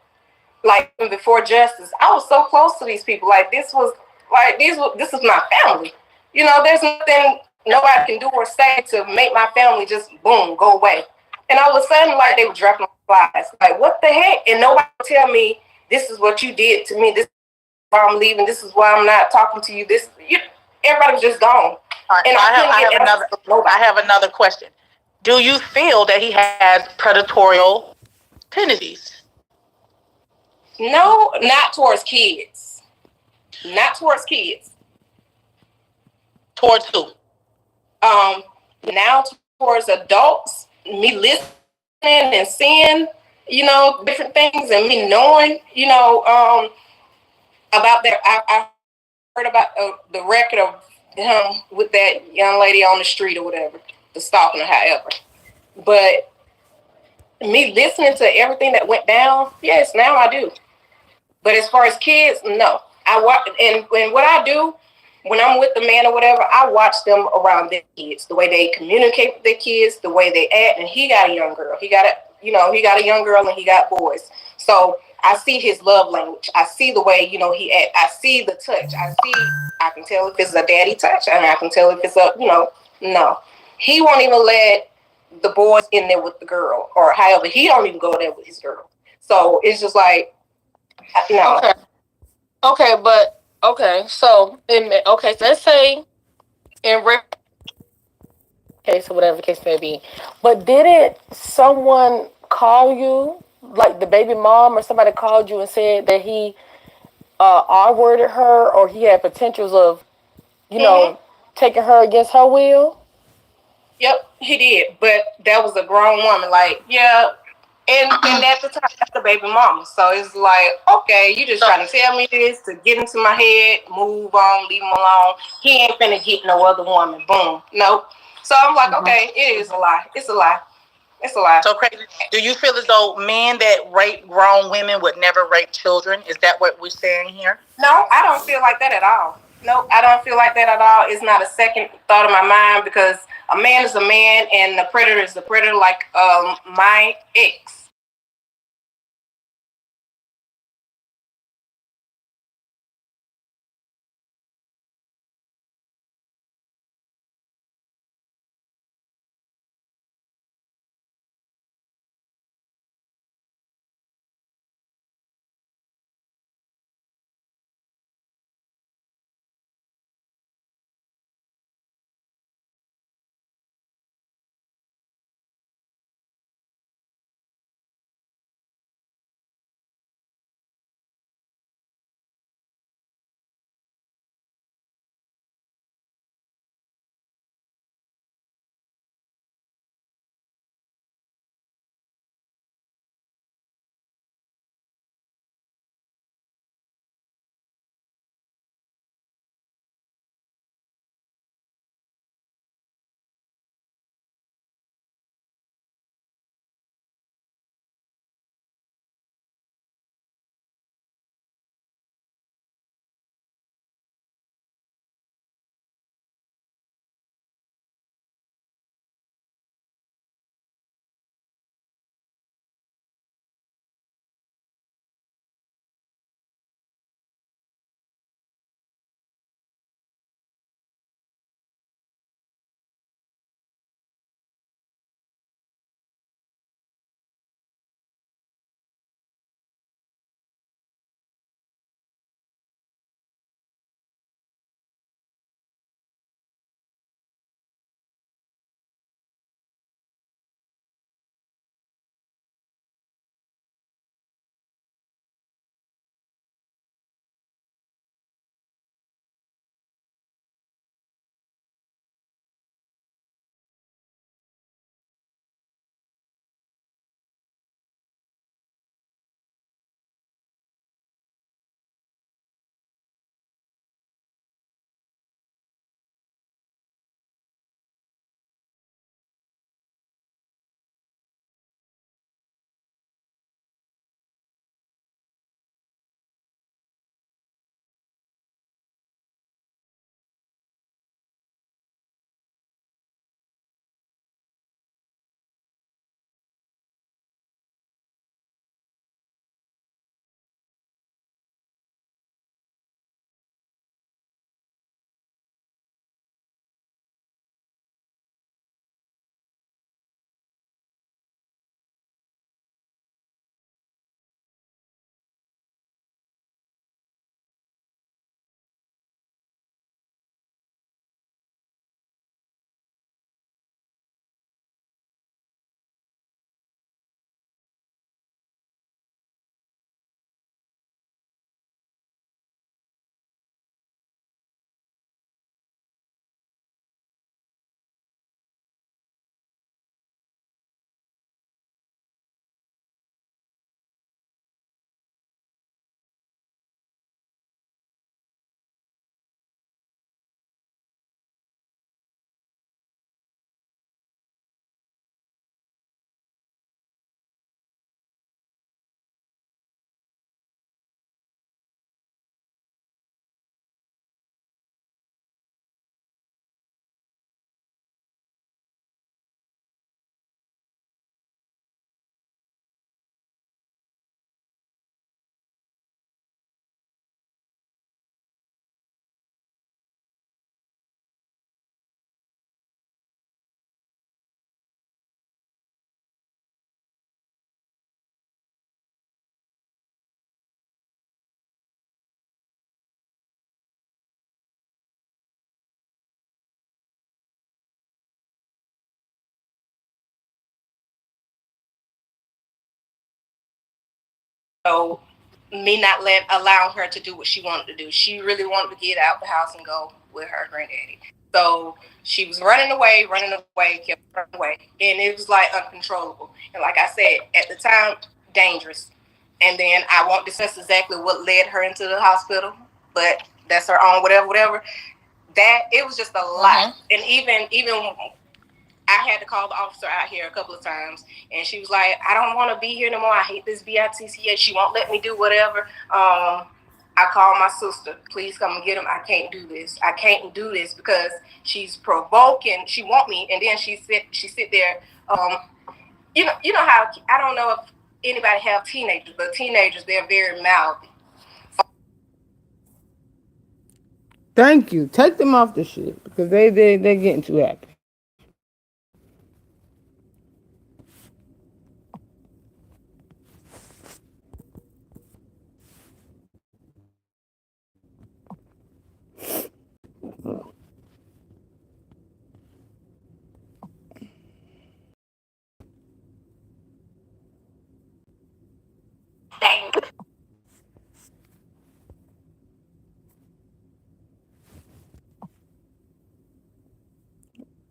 Like, before Justice, I was so close to these people. Like, this is my family. You know, there's nothing nobody can do or say to make my family just boom go away. And all of a sudden, like, they were dropping flies. Like, what the heck? And nobody would tell me, this is what you did to me. This is why I'm leaving. This is why I'm not talking to you. Everybody was just gone. Right, And so I couldn't get answers from nobody. I have another question. Do you feel that he has predatorial tendencies No, not towards kids. Not towards kids. towards who? Um, Now towards adults, me listening and seeing, different things, and me knowing, about that. I heard about the record of him with that young lady on the street or whatever, the stalking or however. But me listening to everything that went down, yes, now I do. But as far as kids, no. I watch, and what I do when I'm with the man or whatever, I watch them around their kids, the way they communicate with their kids, the way they act. And he got a young girl. He got a young girl and he got boys. So I see his love language. I see the way, he act. I see the touch. I can tell if it's a daddy touch, and I can tell if it's no. He won't even let the boys in there with the girl, or however, he don't even go there with his girl. So it's just like, no. Okay. Okay, but okay, so so let's say in case or whatever the case may be, but didn't someone call you, like the baby mom or somebody called you and said that he R-worded her, or he had potentials of, Mm-hmm. taking her against her will? Yep, he did. But that was a grown woman. Like, yeah. And at the time, that's the baby mama. So it's like, okay, you just trying to tell me this to get into my head, move on, leave him alone. He ain't finna get no other woman. Boom. Nope. So I'm like, okay, it is a lie. It's a lie. It's a lie. So crazy. Do you feel as though men that rape grown women would never rape children? Is that what we're saying here? No, I don't feel like that at all. Nope, I don't feel like that at all. It's not a second thought in my mind, because a man is a man and the predator is the predator, like my ex. So me not allowing her to do what she wanted to do. She really wanted to get out the house and go with her granddaddy. So she was running away, kept running away, and it was like uncontrollable. And like I said, at the time, dangerous. And then I won't discuss exactly what led her into the hospital, but that's her own whatever. That it was just a lot. And even I had to call the officer out here a couple of times, and she was like, "I don't want to be here no more. I hate this BITCA. She won't let me do whatever." I called my sister. "Please come and get him. I can't do this. I can't do this because she's provoking. She want me, and then she sit there. You know how I don't know if anybody have teenagers, but teenagers they're very mouthy. Thank you. Take them off the shit because they're getting too happy. Dang.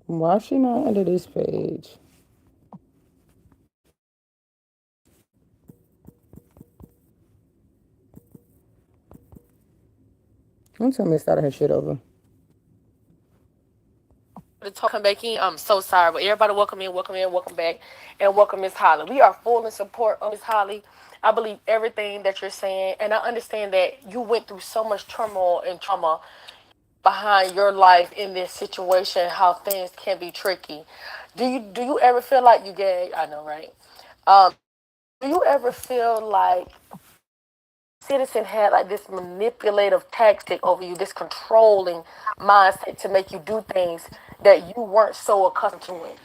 Why is she not under this page? Don't tell me it started her shit over. To come back in. I'm so sorry, but everybody welcome in, welcome back, and welcome Miss Holly. We are full in support of Miss Holly. I believe everything that you're saying, and I understand that you went through so much turmoil and trauma behind your life in this situation. How things can be tricky. Do you ever feel like you get? I know, right? Um, do you ever feel like citizen had like this manipulative tactic over you, this controlling mindset to make you do things that you weren't so accustomed to it?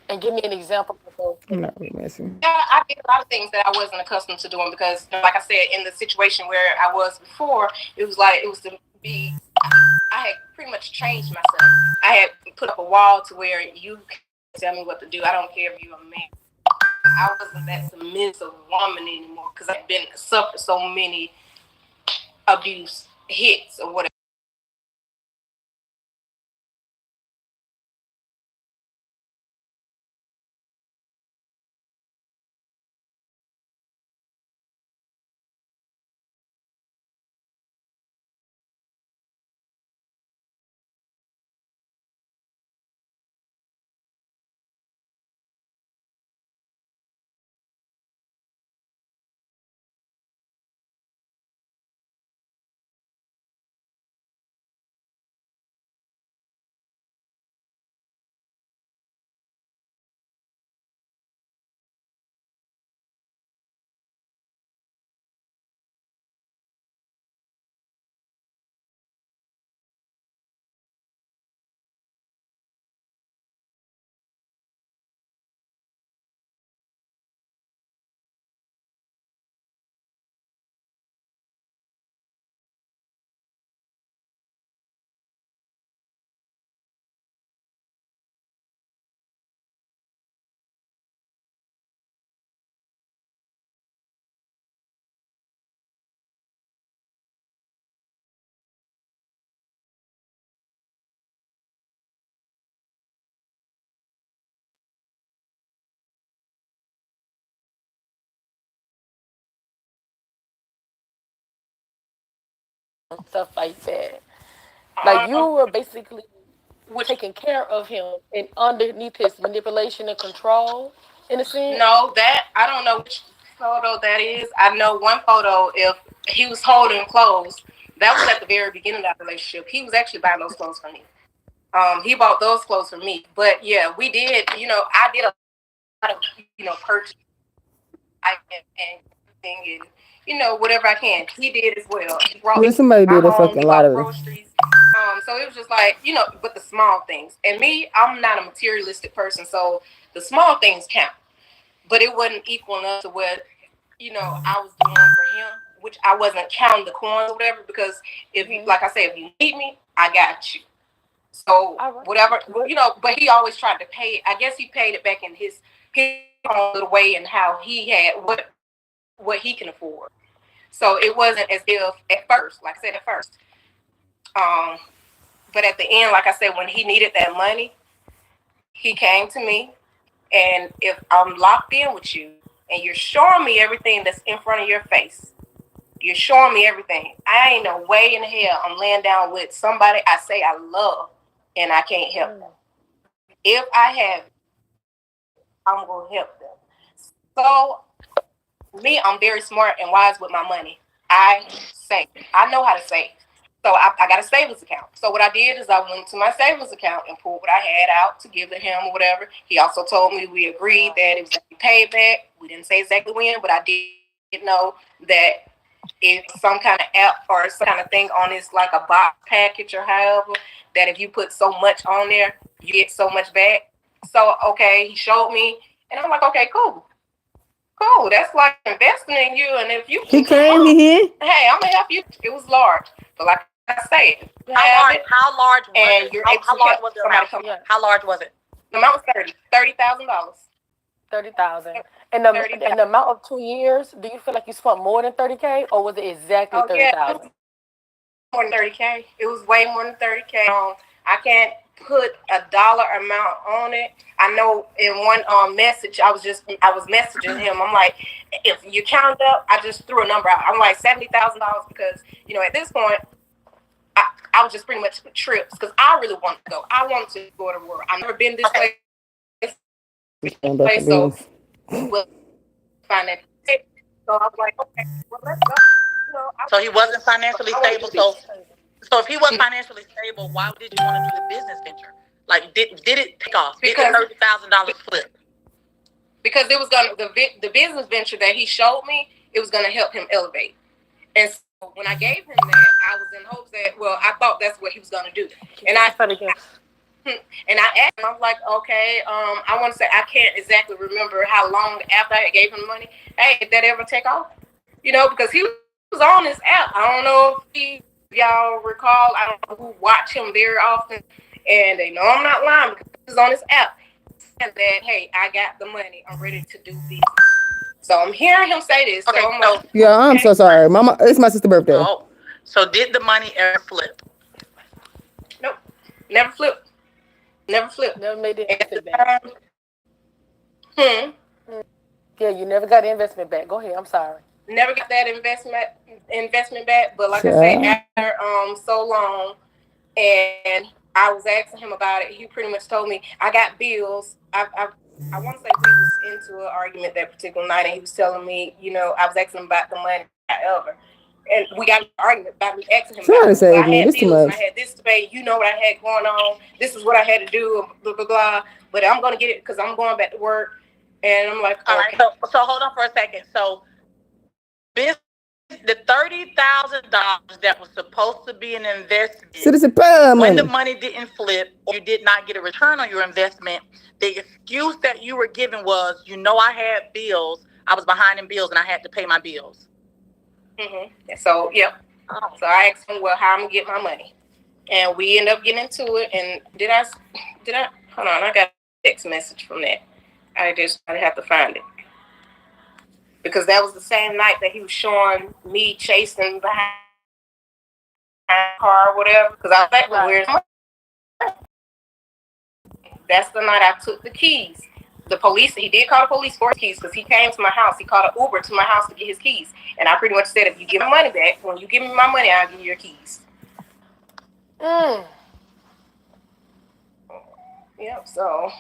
And give me an example of those I'm things. not really messing. Yeah, I did a lot of things that I wasn't accustomed to doing because, like I said, in the situation where I was before, it was like it was to be. I had pretty much changed myself. I had put up a wall to where you can't tell me what to do. I don't care if you're a man. I wasn't that submissive woman anymore because I've been suffered so many abuse hits or whatever. Stuff like that. Like you were basically Which taking care of him and underneath his manipulation and control, in a sense. no, that I don't know which photo that is. I know one photo if he was holding clothes. That was at the very beginning of that relationship. He was actually buying those clothes for me. He bought those clothes for me. But yeah, we did. I did a lot of purchase and everything and whatever I can. He did as well. He brought Well, me to somebody my did a home. fucking He lot bought of it. groceries. So it was just like but the small things. And me, I'm not a materialistic person, so the small things count. But it wasn't equal enough to what I was doing for him, which I wasn't counting the coins or whatever. Because if you, like I said, if you need me, I got you. So whatever, but he always tried to pay. I guess he paid it back in his own little way and how he had what what he can afford. So it wasn't as if at first, like I said at first, but at the end, like I said, when he needed that money, he came to me. And if I'm locked in with you and you're showing me everything that's in front of your face, you're showing me everything. I ain't no way in hell I'm laying down with somebody I say I love and I can't help them. If I have it, I'm going to help them. So, me, I'm very smart and wise with my money. I save. I know how to save. So I got a savings account. So what I did is I went to my savings account and pulled what I had out to give to him or whatever. He also told me we agreed that it was going to be paid back. We didn't say exactly when, but I did know that it's some kind of app or some kind of thing on this, like a box package or however, that if you put so much on there, you get so much back. So, okay, he showed me, and I'm like, okay, cool. That's like investing in you, and if you He came here. hey, I'm gonna help you. It was large, but like I said, How large was and it? you're How, able how to large help was the somebody amount? come. Yeah. How large was it? The amount was $30,000. 30,000. And the amount of 2 years, do you feel like you spent more than 30K, or was it exactly Oh yeah, 30,000? more than 30K. It was way more than 30K. I can't put a dollar amount on it. I know in one message I was messaging him. I'm like, if you count up, I just threw a number out. I'm like $70,000 because at this point I was just pretty much trips because I really wanted to go. I wanted to go to the world. I've never been this way. So we'll find that. So I was like, okay, well let's go. So he wasn't financially I want to stable. do this. So if he was financially stable, why did you want to do the business venture? Like, did it take off? Did the $30,000 flip? Because it was gonna the business venture that he showed me, it was gonna help him elevate. And so when I gave him that, I was in hopes that I thought that's what he was gonna do. And I asked him, I was like, okay, I want to say I can't exactly remember how long after I gave him money. Hey, did that ever take off? Because he was on this app. I don't know if y'all recall. I don't know who watch him very often, and they know I'm not lying because he's on this app. And that, hey, I got the money. I'm ready to do this. So I'm hearing him say this. Okay, so I'm like, Yeah, I'm so sorry. Mama, it's my sister's birthday. Oh, so did the money ever flip? nope, never flipped. Never made the investment back. Hmm. Yeah, you never got the investment back. Go ahead. I'm sorry. Never got that investment back. But like I said, after so long, and I was asking him about it, he pretty much told me I got bills. I want to say we was into an argument that particular night, and he was telling me, I was asking him about the money, however. And we got an argument about me asking him Trying to about save I me. had This too bills and much. I had this to pay. You know what I had going on. This is what I had to do. Blah blah blah. But I'm gonna get it because I'm going back to work. And I'm like, all right. So hold on for a second. So the $30,000 that was supposed to be an investment, Citizen when the money. money didn't flip or you did not get a return on your investment, the excuse that you were given was, I had bills. I was behind in bills and I had to pay my bills. Mm-hmm. So, yep. So I asked him, how I'm going to get my money. And we ended up getting into it. And did I, hold on, I got a text message from that. I have to find it. Because that was the same night that he was showing me chasing behind the car or whatever. Because I was like, where's my money? That's the night I took the keys. The police, he did call the police for his keys because he came to my house. He called an Uber to my house to get his keys. And I pretty much said, if you give me money back, when you give me my money, I'll give you your keys. Yep, so,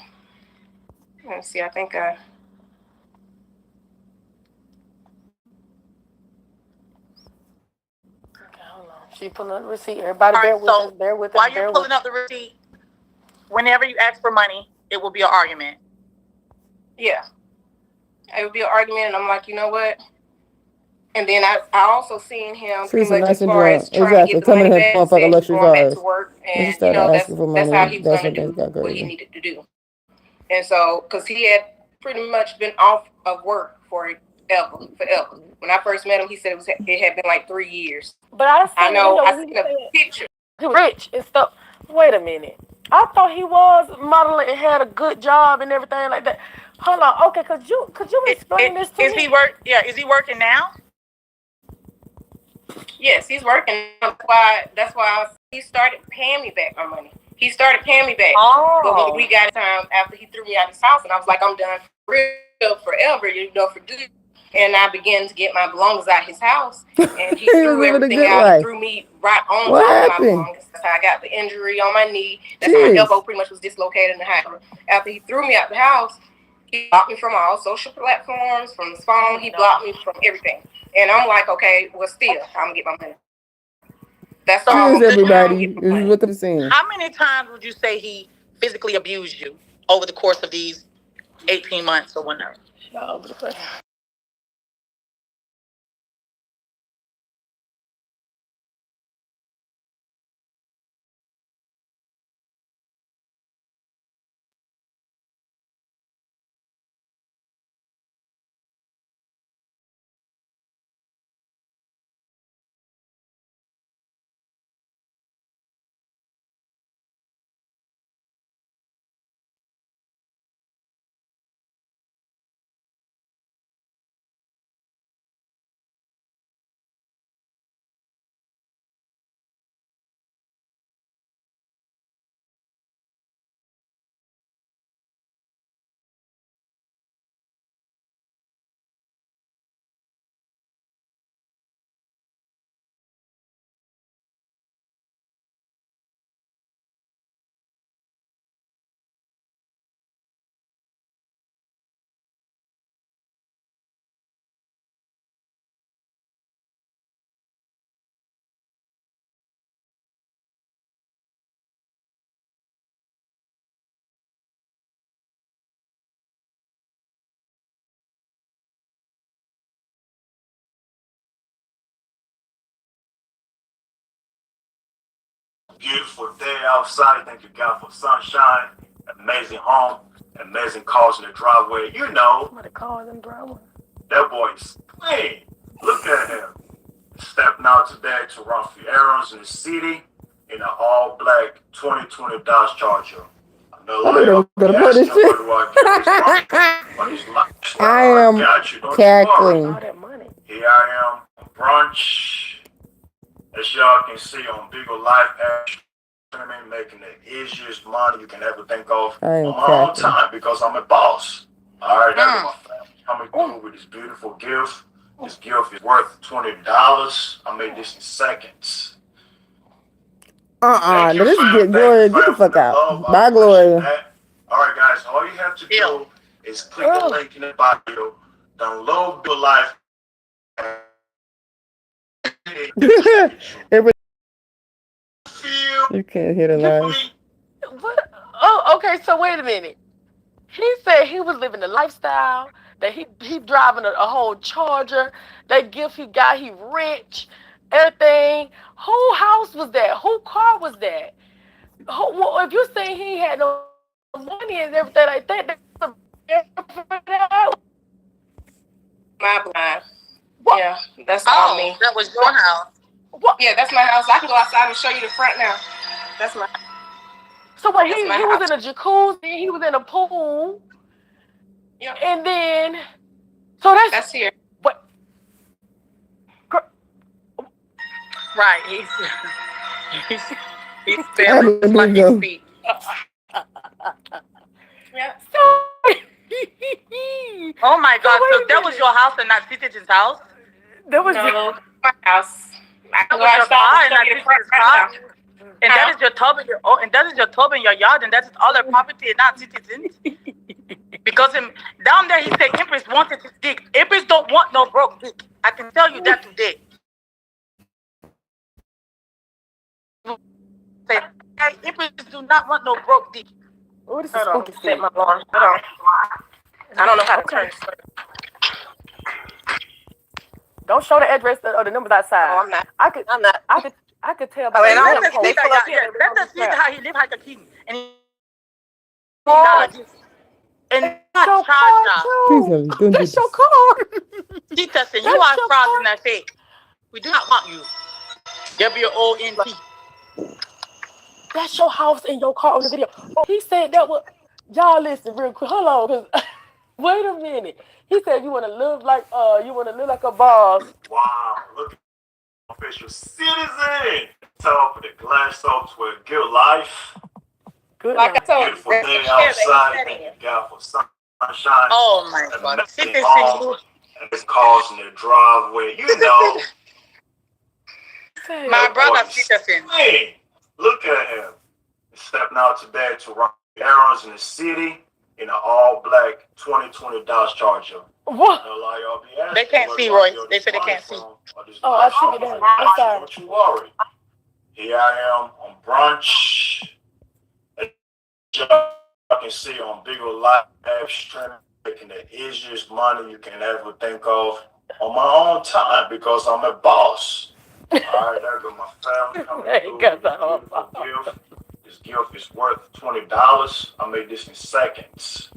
let's see, I think Okay, hold on. She pulling up the receipt. Everybody bear with us. Bear with us. While you're pulling up the receipt, whenever you ask for money, it will be an argument. Yeah. It would be an argument, and I'm like, you know what? And then I also seen him pretty much as far as trying to get the money back and going back to work. And, that's how he was going to do what he needed to do. And so, because he had pretty much been off of work forever. When I first met him, he said it had been like 3 years. But I seen a picture. He was rich and stuff. Wait a minute. I thought he was modeling and had a good job and everything like that. Hold on. Okay, could you explain this to Is me? he work? Yeah, is he working now? Yes, he's working. That's why he started paying me back my money. He started paying me back. But when we got time after he threw me out of his house, and I was like, I'm done for real, forever, for good. And I began to get my belongings out his house, and he He was threw living a everything good out. life. He threw me right on What top of my happened? belongings. That's how I got the injury on my knee. That's how my Jeez. elbow pretty much was dislocated in the house. After he threw me out the house, he blocked me from all social platforms, from his phone. He blocked me from everything. And I'm like, okay, well, still, I'm gonna get my money. That's all. Cheers, I'm gonna everybody. get my This is money. what I'm saying. How many times would you say he physically abused you over the course of these 18 months or whatever? Beautiful day outside. Thank you, God, for sunshine. Amazing home. Amazing cars in the driveway. You know, Somebody call them drama. that boy is clean. Look at him. Stepping out today to run for errands in the city in an all black 2020 Dodge Charger. I know I a knew lot they of was y'all gonna put asking this shit. where do I get this from? On his lifestyle. I I am got you. Don't you cackling. worry. All that money. Here I am, brunch. As y'all can see on Bigo Live Action, making the easiest money you can ever think of I am on my own cackling. time because I'm a boss. All right, that's my family coming through with this beautiful gift. This gift is worth $20. I made this in seconds. Thank you, Let's fam. get Thank you, Gloria. Get fam, the for fuck the out. love. I Bye, appreciate Gloria. that. All right, guys, all you have to do is click the link in the bio, download Bigo Live. Everybody, Feel you can't hear the lies. What? Oh, okay. So wait a minute. He said he was living the lifestyle, that he driving a whole Charger. That gift he got, he rich, everything. Who house was that? Who car was that? Well, if you say he had no money and everything like that, that's My blind. what? Yeah, that's all me. That was your house. What? Yeah, that's my house. I can go outside and show you the front now. That's my. So when That's he my was house. in a jacuzzi, he was in a pool, Yeah, and then so that's that's here. what. Right. He's Have a just like his Bigo. feet. Yeah. So, Oh my so God! wait So a that was minute. your house and not Titi's house? That was No, my house. I That can go was your outside car and and show not you the front Titi's right car? now. And that is your tub and and that is your tub in your yard, and that is all their property and not Titi's. Because down there he said Empress wanted his dick. Empress don't want no broke dick. I can tell you that today. Say, hey, Empress do not want no broke dick. oh, this is Hold on, spooky set shit. my alarm. Hold on. I don't know how to turn this. Don't show the address or the numbers outside. Oh, I'm not. I could I'm not. tell Oh, by and the I Let don't zip us know. see They code. pull up that. here. Yeah, They let on us this see map. how he live like a king, and he Oh, not like this, and that's your not car charge. Please, too. honey, don't do That's your this. car. Tita said, you That's are your frogs car. in that fake. We do not want you. WONT. That's your house and your car on the video. He said that was. Y'all listen real quick. Hold on, cause Wait a minute. He said you want to live like a boss. Wow, look at official citizen. Top of the glass up to a good life. Good Like I night. told you, Beautiful that's day the chair that he outside. sat Thank in. you, God, for sunshine. Oh my And God. See amazing this home. And it's cars in the driveway. You know. Say, my That brother boy is citizen. slaying. Look at him. He's stepping out today to run errands in the city in an all-black 2020 Dodge Charger. what? No lie, y'all be asking They can't where see, do I Royce. get They this said they money can't see. from or this Oh, I took life it from. down. I'm sorry. Don't you worry. Here I am on brunch. As y'all can see on Bigo live stream, making the easiest money you can ever think of on my own time because I'm a boss. All right, there go my family coming There you through go, with a beautiful gift. This gift is worth $20. I made this in seconds.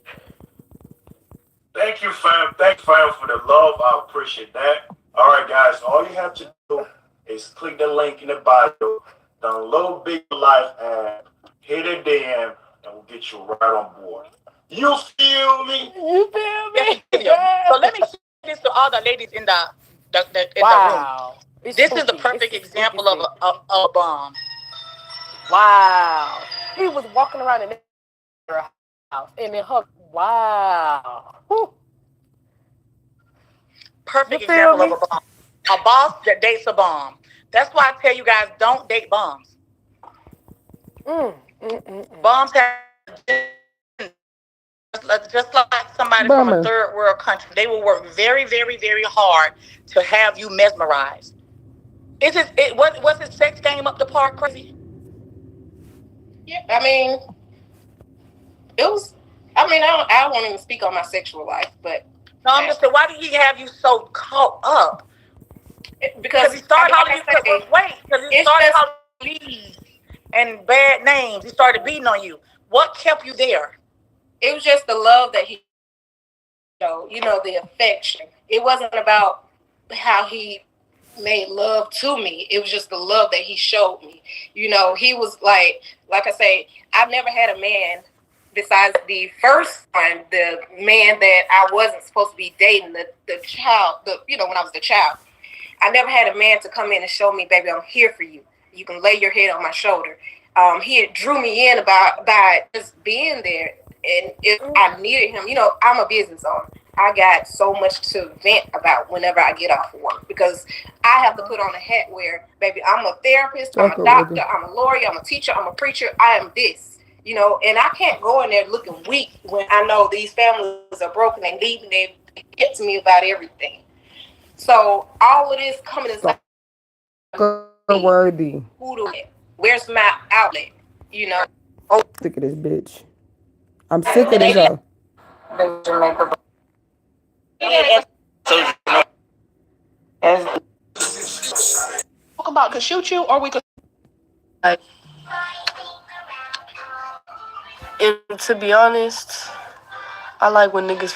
Thank you, fam. Thank you, fam, for the love. I appreciate that. All right, guys. All you have to do is click the link in the bio, download Big Life app, hit a DM, and we'll get you right on board. You feel me? You feel me? So let me say this to all the ladies in the room. Wow. It's This is the spooky. perfect It's a spooky example of scene. a bomb. Wow. He was walking around in their house and then her. Wow. Whew. Perfect You feel example of me? a bomb. A boss that dates a bomb. That's why I tell you guys, don't date bombs. Bombs have just like somebody from a Bummer. third world country. They will work very, very, very hard to have you mesmerized. Was his sex game up to par crazy? Yeah, I mean, it was. I mean, I won't even speak on my sexual life, but No, I'm just saying, why did he have you so caught up? because He started calling you. like I say, Because he it's started just calling you leads and bad names. He started beating on you. What kept you there? it was just the love that he showed. You know, the affection. It wasn't about how he made love to me. It was just the love that he showed me. You know, he was like I say, I've never had a man besides the first one, the man that I wasn't supposed to be dating, the child, when I was the child. I never had a man to come in and show me, baby, I'm here for you. You can lay your head on my shoulder. He drew me in by just being there. And if I needed him, I'm a business owner. I got so much to vent about whenever I get off of work because I have to put on a hat where, baby, I'm a therapist, I'm a doctor, I'm a lawyer, I'm a teacher, I'm a preacher, I am this. And I can't go in there looking weak when I know these families are broken and leaving. They get to me about everything. So all of this coming is like, Worthy. who do it? Where's my outlet? Sick of this bitch. I'm sick of this hoe. Talk about could shoot you, or we could. And to be honest, I like when niggas